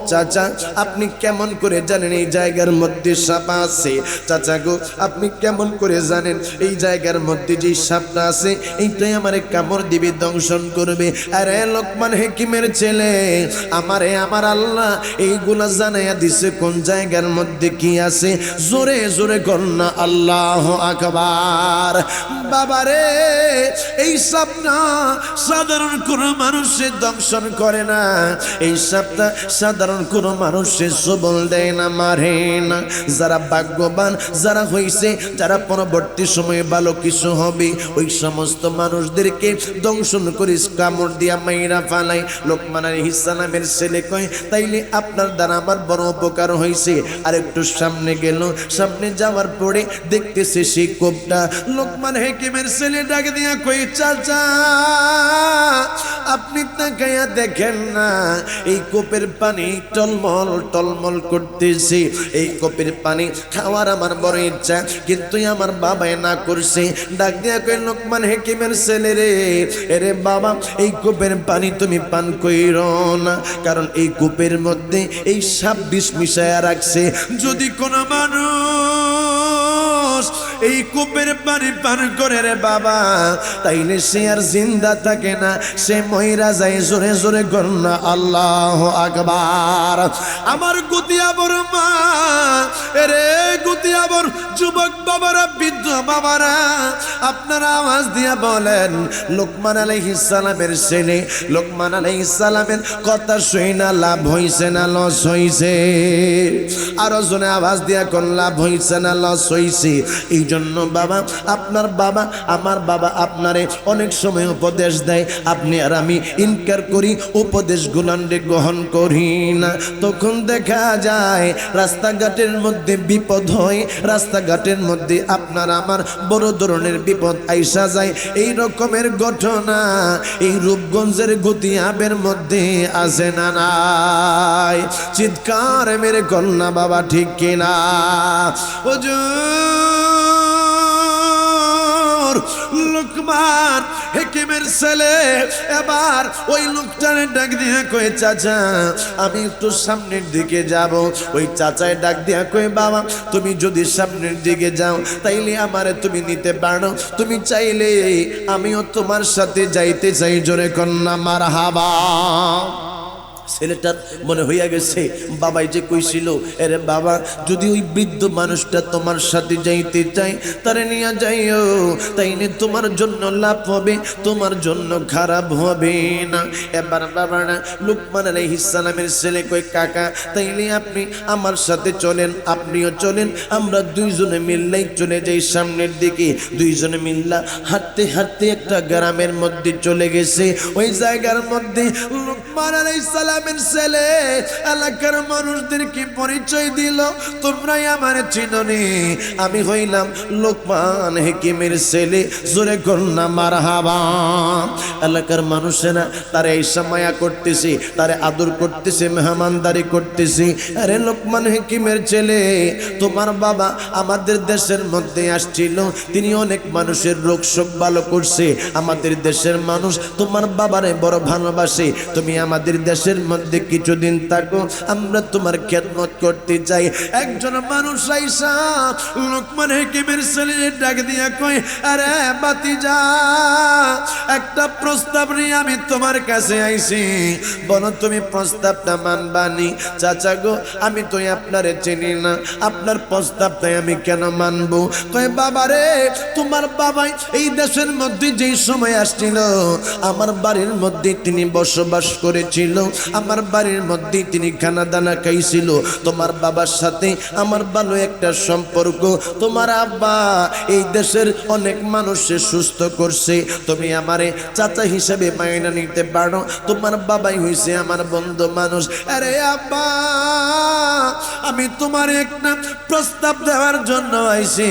চাচা আপনি কেমন করে জানেন এই জায়গার মধ্যে সাপ আছে? চাচা গো আপনি কেমন করে জানেন এই জায়গার মধ্যে যে সাপটা আছে এইটাই আমারে কামড় দিবে, দংশন করবে? আরে লুকমান হাকিমের ছেলে, আমারে আমার আল্লাহ এইগুলা জানাইয়া দিছে কোন জায়গার মধ্যে কি আছে। জোরে জোরে কন্যা আল্লাহু আকবার। বাবারে এই সাপ না সাধারণ কোনো মানুষের দংশন করে না, এই সাপটা সাধারণ কোনো মানুষের সবল দেয় না, মারে না। যারা ভাগ্যবান, যারা হইছে, যারা পরবর্তী সময়ে ভালো কিছু হবে, ওই সমস্ত মানুষদেরকে দংশন করে কামড় দিয়া মাইরা ফালাই। লুকমান আলাইহিস সালামের ছেলে কয় তাইলে আপনার দ্বারা আমার বড় উপকার হয়েছে। আর একটু সামনে গেল, সামনে যাওয়ার পরে দেখতেছে সেই কূপটা। লুকমান হাকিমের ছেলে ডাক দিয়া কই চাচা আপনি তাকাইয়া দেখেন না এই কূপের পানি টলমল টলমল করতেছে। এই কূপের পানি খাওয়ার আমার বড় ইচ্ছা, কিন্তু আমার বাবাই না করছে। ডাক দিয়া কই লুকমান হাকিমের ছেলে রে, এরে বাবা এই কূপের পানি তুমি পান কইরো না, কারণ এই কূপের মধ্যে এই সাপ বিষ মিশায়া রাখছে। যদি কোনো মানুষ এই কূপের পানি পান করে রে বাবা, তাইলে সে আর জিন্দা থাকে না, সে মইরা যায়। জোরে জোরে কন্যা আল্লাহু আকবার। আমার গুতিয়াবর মা, এরে গুতিয়াবর যুবক বাবারা, বৃদ্ধ বাবারা, আপনারা আওয়াজ দিয়া বলেন লুকমান আলাইহিস সালামের ছেলে লুকমান আলাইহিস সালামের কথা শুইনা লাভ হইছে না লস হইছে? আরো জনে আওয়াজ দিয়া কোন লাভ হইছে না লস হইছে? এই জন্য বাবা, আপনার বাবা আমার বাবা আপনারে অনেক সময় উপদেশ দেয়, আপনি আর আমি ইনকার করি, উপদেশগুলো গ্রহণ করি না। তখন দেখা যায় রাস্তাঘাটের মধ্যে বিপদ হয়, রাস্তাঘাটের রাস্তাঘাটের মধ্যে আপনার আমার বড় ধরনের বিপদ আইসা যায়, এই রকমের ঘটনা এই রূপগঞ্জের গতিয়াবের মধ্যে আছে না নাই? চিৎকার মেরে কন্যা বাবা ঠিক কিনা? হুজুর লোকমান হাকিমের ছেলে এবার ওই লোকটারে ডাক দিয়ে কয়ে, চাচা আমি একটু সামনের দিকে যাব। ওই চাচায় ডাক দিয়া কয়ে, বাবা তুমি যদি সামনের দিকে যাও তাইলে আমারে তুমি নিতে পারো, তুমি চাইলে আমিও তোমার সাথে যাইতে চাই। জোরে কন্যা মারহাবা। ছেলেটার মনে হইয়া গেছে বাবাই যে কইছিল, এরে বাবা যদি ওই বৃদ্ধ মানুষটা তোমার সাথে যাইতে চাই তারে নিয়ে যাইও, তাইলে তোমার জন্য লাভ হবে, তোমার জন্য খারাপ হবে না। এবার বাবারা লুকমান আলাইহিস সালামের ছেলে কই, কাকা তাইলে আপনি আমার সাথে চলেন, আপনিও চলেন, আমরা দুইজনে মিললেই চলে যাই সামনের দিকে। দুইজনে মিল্লা হাঁটতে হাঁটতে একটা গ্রামের মধ্যে চলে গেছে। ওই জায়গার মধ্যে লুকমান আলাইহিস সালামের ছেলে এলাকার মানুষদেরকে পরিচয় দিল, তোমরাই আমার চিননি, আমি হইলাম লোকমান হাকিমের ছেলে। জোরে কন্যা মারহাবা। এলাকার মানুষেরা তারে ঈশা মায়া করতেছে, তারে আদর করতেছে, মেহমানদারি করতেছে। আরে লোকমান হাকিমের ছেলে, তোমার বাবা আমাদের দেশের মধ্যে আসছিল, তিনি অনেক মানুষের রোগ শোক ভালো করছে। আমাদের দেশের মানুষ তোমার বাবারে বড় ভালোবাসে, তুমি আমাদের দেশের মধ্যে কিছুদিন থাকো, আমরা তোমার খেদমত করতে চাই। একজন মানুষ আইসা লোকমান হাকিমের ছেলে ডাক দিয়া কয়, আরে বাতিজা একটা প্রস্তাব নিয়ে আমি তোমার কাছে আইছি, বলো তুমি প্রস্তাবটা মানবানি? চাচা গো আমি তো আপনারে চিনি না, আপনার প্রস্তাবটাই আমি কেন মানবো? কয় বাবারে তোমার বাবাই এই দেশের মধ্যে যেই সময় আসছিল আমার বাড়ির মধ্যে তিনি বসবাস করেছিল, আমার বাড়ির মধ্যে তিনি খানা দানা খাইছিল। তোমার বাবার সাথে আমার ভালো একটা সম্পর্ক, তোমার আব্বা এই দেশের অনেক মানুষের সুস্থ করছে, তুমি আমারে চাচা হিসেবে মাইনা নিতে পারো, তোমার বাবাই হইছে আমার বন্ধু মানুষ। আরে আব্বা আমি তোমার একটা প্রস্তাব দেওয়ার জন্য আইছি।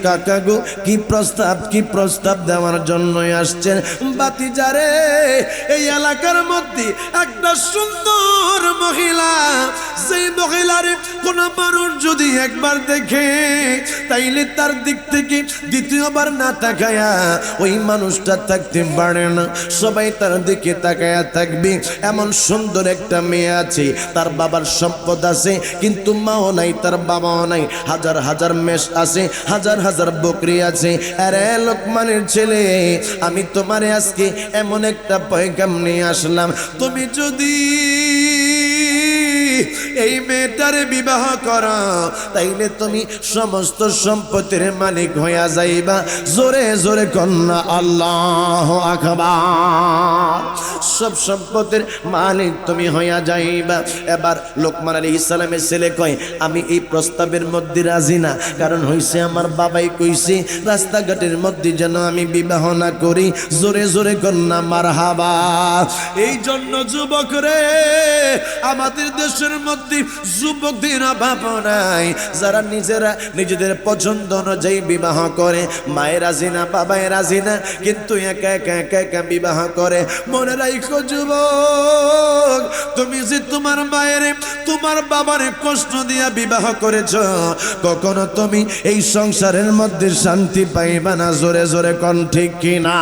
কাকা গো কি প্রস্তাব, কি প্রস্তাব দেওয়ার জন্য আসছেন? বাতিজারে এই এলাকার মধ্যে একটা সুন্দর মহিলা, সেই মহিলার কোন মানুষ যদি একবার দেখে তাইলে তার দিক থেকে দ্বিতীয়বার না তাকায়া ওই মানুষটা থাকতে পারে না, সবাই তার দিকে তাকায়া থাকবে। এমন সুন্দর একটা মেয়ে আছে, তার বাবার সম্পদ আছে কিন্তু মাও নাই, তার বাবাও নাই, হাজার হাজার মেষ আছে, হাজার হাজার বকরি আছে। আরে লোকমানের ছেলে, আমি তোমারে আজকে এমন একটা পয়গাম নিয়ে আসলাম, তুমি যদি এই মেয়েটারে বিবাহ করো তাইলে তুমি সমস্ত সম্পত্তির মালিক হইয়া যাইবা। জোরে জোরে কন্যা আল্লাহু আকবার। সব সম্পত্তির মালিক তুমি হইয়া যাইবা। এবার লোকমান আলাইহিস সালামের ছেলে কয়, আমি এই প্রস্তাবের মধ্যে রাজি না, কারণ হইছে আমার বাবাই কইছে রাস্তাঘাটের মধ্যে যেন আমি বিবাহ না করি। জোরে জোরে কন্যা মারহাবা। এই জন্য যুবক রে, আমাদের দেশের মধ্যে যুবকদের অভাব নাই, যারা নিজেরা নিজেদের পছন্দ অনুযায়ী বিবাহ করে। মায়ের রাজি না, বাবায় রাজি না, কিন্তু একা একা একা একা বিবাহ করে। মনে রাখো যুবক, তুমি যে তোমার মায়ের তোমার বাবার কষ্ট দিয়া বিবাহ করেছ, কখনো তুমি এই সংসারের মধ্যে শান্তি পাইবা না। জোরে জোরে কোন ঠিক কিনা?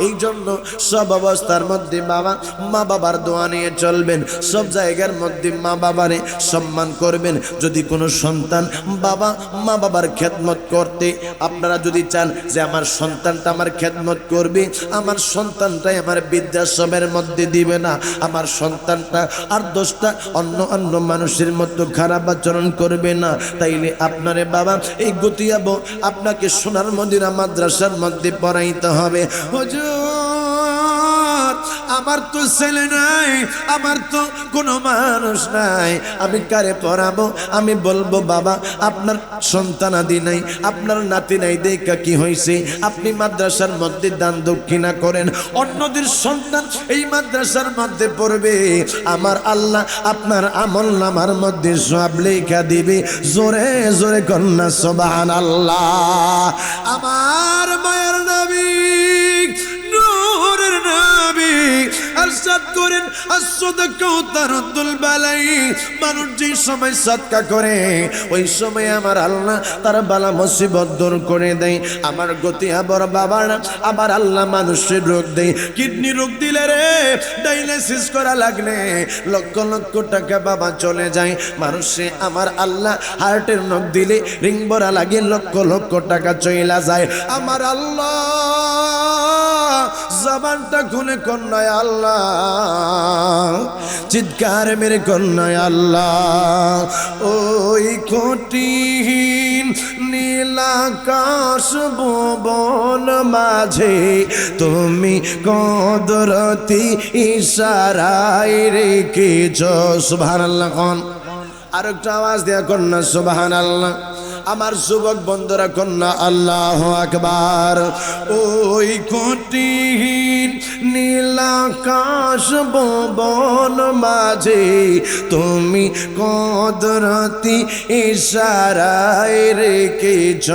এই জন্য সব অবস্থার মধ্যে বাবা মা বাবার দোয়া নিয়ে চলবেন, সব জায়গার মধ্যে মা বাবারে সম্মান করবেন। যদি কোনো সন্তান বাবা মা বাবার খেদমত করতে আপনারা যদি চান যে আমার সন্তানটা আমার খেদমত করবে, আমার সন্তানটাই আমার বৃদ্ধাশ্রমের মধ্যে দিবে না, আমার সন্তানটা আর 10টা অন্য মানুষের মতো খারাপ আচরণ করবে না, তাইলে আপনারে বাবা এই গতিয়াবো আপনাকে সোনার মদিনা মাদ্রাসার মধ্যে পড়াইতে হবে। হুজুর আমার তো ছেলে নাই, আমার তো কোনো মানুষ নাই, আমি কারে পড়াবো? আমি বলবো বাবা আপনার সন্তানাদি নাই, আপনার নাতি নাই, দেখা কি হয়েছে? আপনি মাদ্রাসার মধ্যে দান দক্ষিণা করেন, অন্যদের সন্তান এই মাদ্রাসার মধ্যে পড়বে, আমার আল্লাহ আপনার আমল নামার মধ্যে সব লেখা দিবে। জোরে জোরে কন্যা সুবহানাল্লাহ। আমার মায়ের নবী নূরের নবী আরশাদ করেন as-sadaqatu তারুদ্দুল বালাই। মানুষ যে সময় সাদকা করে ওই সময় আমার আল্লাহ তার বালা মুসিবত দূর করে দেয়। আমার গতি আবার বাবারা আবার আল্লাহ মানুষের রোগ দেয়, কিডনি রোগ দিলে রে ডায়ালিসিস করা লাগলে লক্ষ লক্ষ টাকা বাবা চলে যায়। মানুষে আমার আল্লাহ হার্টের নখ দিলে রিং ভরা লাগে লক্ষ লক্ষ টাকা চইলা যায়। আমার আল্লাহ জবানটা খুলে কন্যায় আল্লাহ, চিৎকার মেরে কন্যায় আল্লাহ। ওই কঠিন নীলাকাশ ভুবন মাঝে তুমি কদরতি ইশারায় রেখেছ। সুবহানাল্লাহ। কোন আরেকটা আওয়াজ দেয়া কন্যা সুবহানাল্লাহ। আমার যুবক বন্ধুরা কন্যা আল্লাহু আকবার। ওই কঠিন নীলাকাশ ভুবন মাঝে তুমি কদরতি ইশারায় রেখেছ।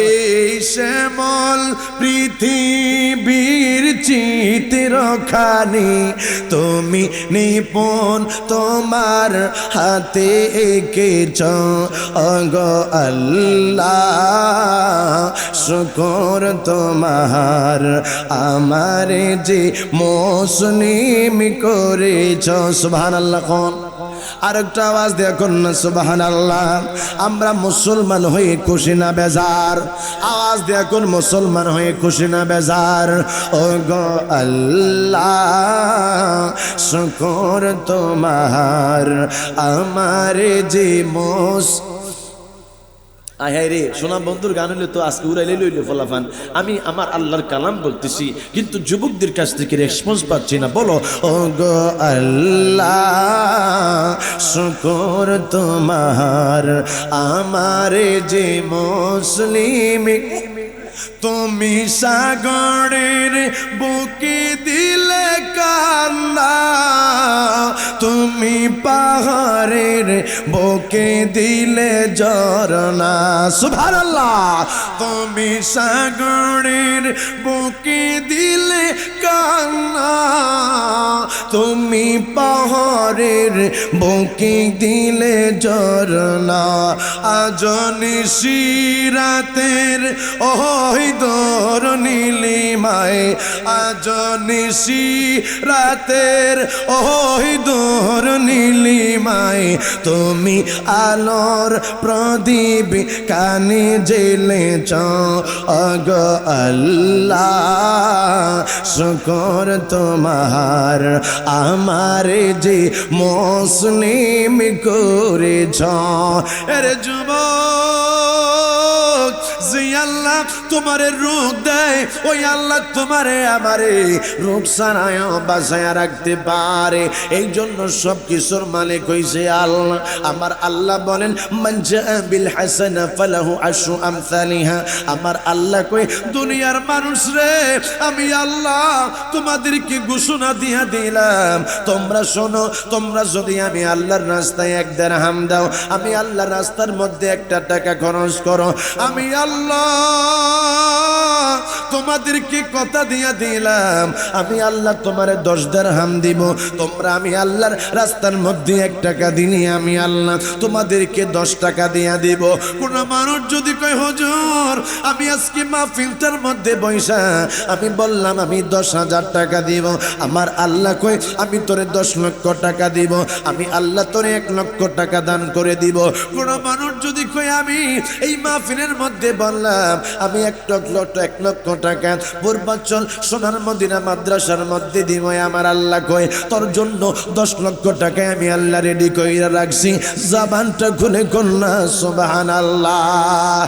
এই শ্যামল পৃথিবীর চিত্রখানি তুমি নিপুণ তোমার হাতে এঁকেছ। অগ আল্লাহ শুকর তোমার আমারে যে মুসলিম করেছ। সুবহানাল্লাহ। কোন আরেকটা আওয়াজ দেয়া কন্যা সুবহানাল্লাহ। আমরা মুসলমান হয়ে খুশি না বেজার? আওয়াজ দেয়া কোন মুসলমান হয়ে খুশি না বেজার? ও গো আল্লাহ শুকর তোমার আমারে যে আয় রে সোনা বন্ধুর গান হইলে তো আজকে উড়াইলে লইলে ফলাফান। আমি আমার আল্লাহর কালাম বলতেছি কিন্তু যুবকদের কাছ থেকে রেসপন্স পাচ্ছি না। বলো ও গো আল্লাহ শুকর তোমার আমারে যে মুসলিম। তুমি সাগরের বুকে দিলে কান্না, তুমি পাহাড়ের বুকে দিলে ঝরনা। সুবহানাল্লাহ। তুমি সাগরের বুকে দিলে কান্না, তুমি পাহাড়ের বুকে দিলে ঝরনা। আজ নিশিরাতের ওই দোর নীলিমায়, আজ নিশিরাতের ওই দোর নীলিমায় তুমি আলোর প্রদীপ কানে জ্বেলেছ। অগ আল্লাহ শুকর তোমার আমারে যে মুসলিম করেছ। এরে যুবক যে আল্লাহ তোমারে রোগ দেয় ওই আল্লাহ তোমারে আমারে রোগ সারায় বাঁচায় রাখতে পারে। এই জন্য সব কিছুর মালিক হইছে আল্লাহ। আমার আল্লাহ বলেন মান জাআ বিল হাসানা ফালাহু আশরু আমসালিহা। আমার আল্লাহ কই দুনিয়ার মানুষ রে আমি আল্লাহ তোমাদেরকে ঘোষণা দিয়া দিলাম, তোমরা শোনো, তোমরা যদি আমি আল্লাহর রাস্তায় 1 দিরহাম দাও, আমি আল্লাহর রাস্তার মধ্যে 1 টাকা খরচ করো, আমি আল্লাহ তোমাদেরকে কথা দিয়া দিলাম, আমি আল্লাহ তোমারে 10 দিরহাম দিব। তোমরা আমি আল্লাহর রাস্তার মধ্যে 1 টাকা দিলে আমি আল্লাহ তোমাদেরকে 10 টাকা দিয়া দিব। কোন মানুষ যদি কয় হুজুর আমি আজকে মাহফিলটার মধ্যে বৈশা আমি বললাম আমি 10,000 টাকা দিব, আমার আল্লাহ কই আমি তোরে 10 লক্ষ টাকা দিব, আমি আল্লাহ তোরে 1 লক্ষ টাকা দান করে দিব। কোন মানুষ যদি কয় আমি এই মাহফিলের মধ্যে বললাম আমি 1 লক্ষ টাকা পূর্বাঞ্চল সোনার মদিনা মাদ্রাসার মধ্যে দিব, আমার আল্লাহ কয় তোর জন্য 10 লক্ষ টাকা আমি আল্লাহ রেডি কইরা রাখছি। জবানটা খুলে কন্যা সুবহানাল্লাহ।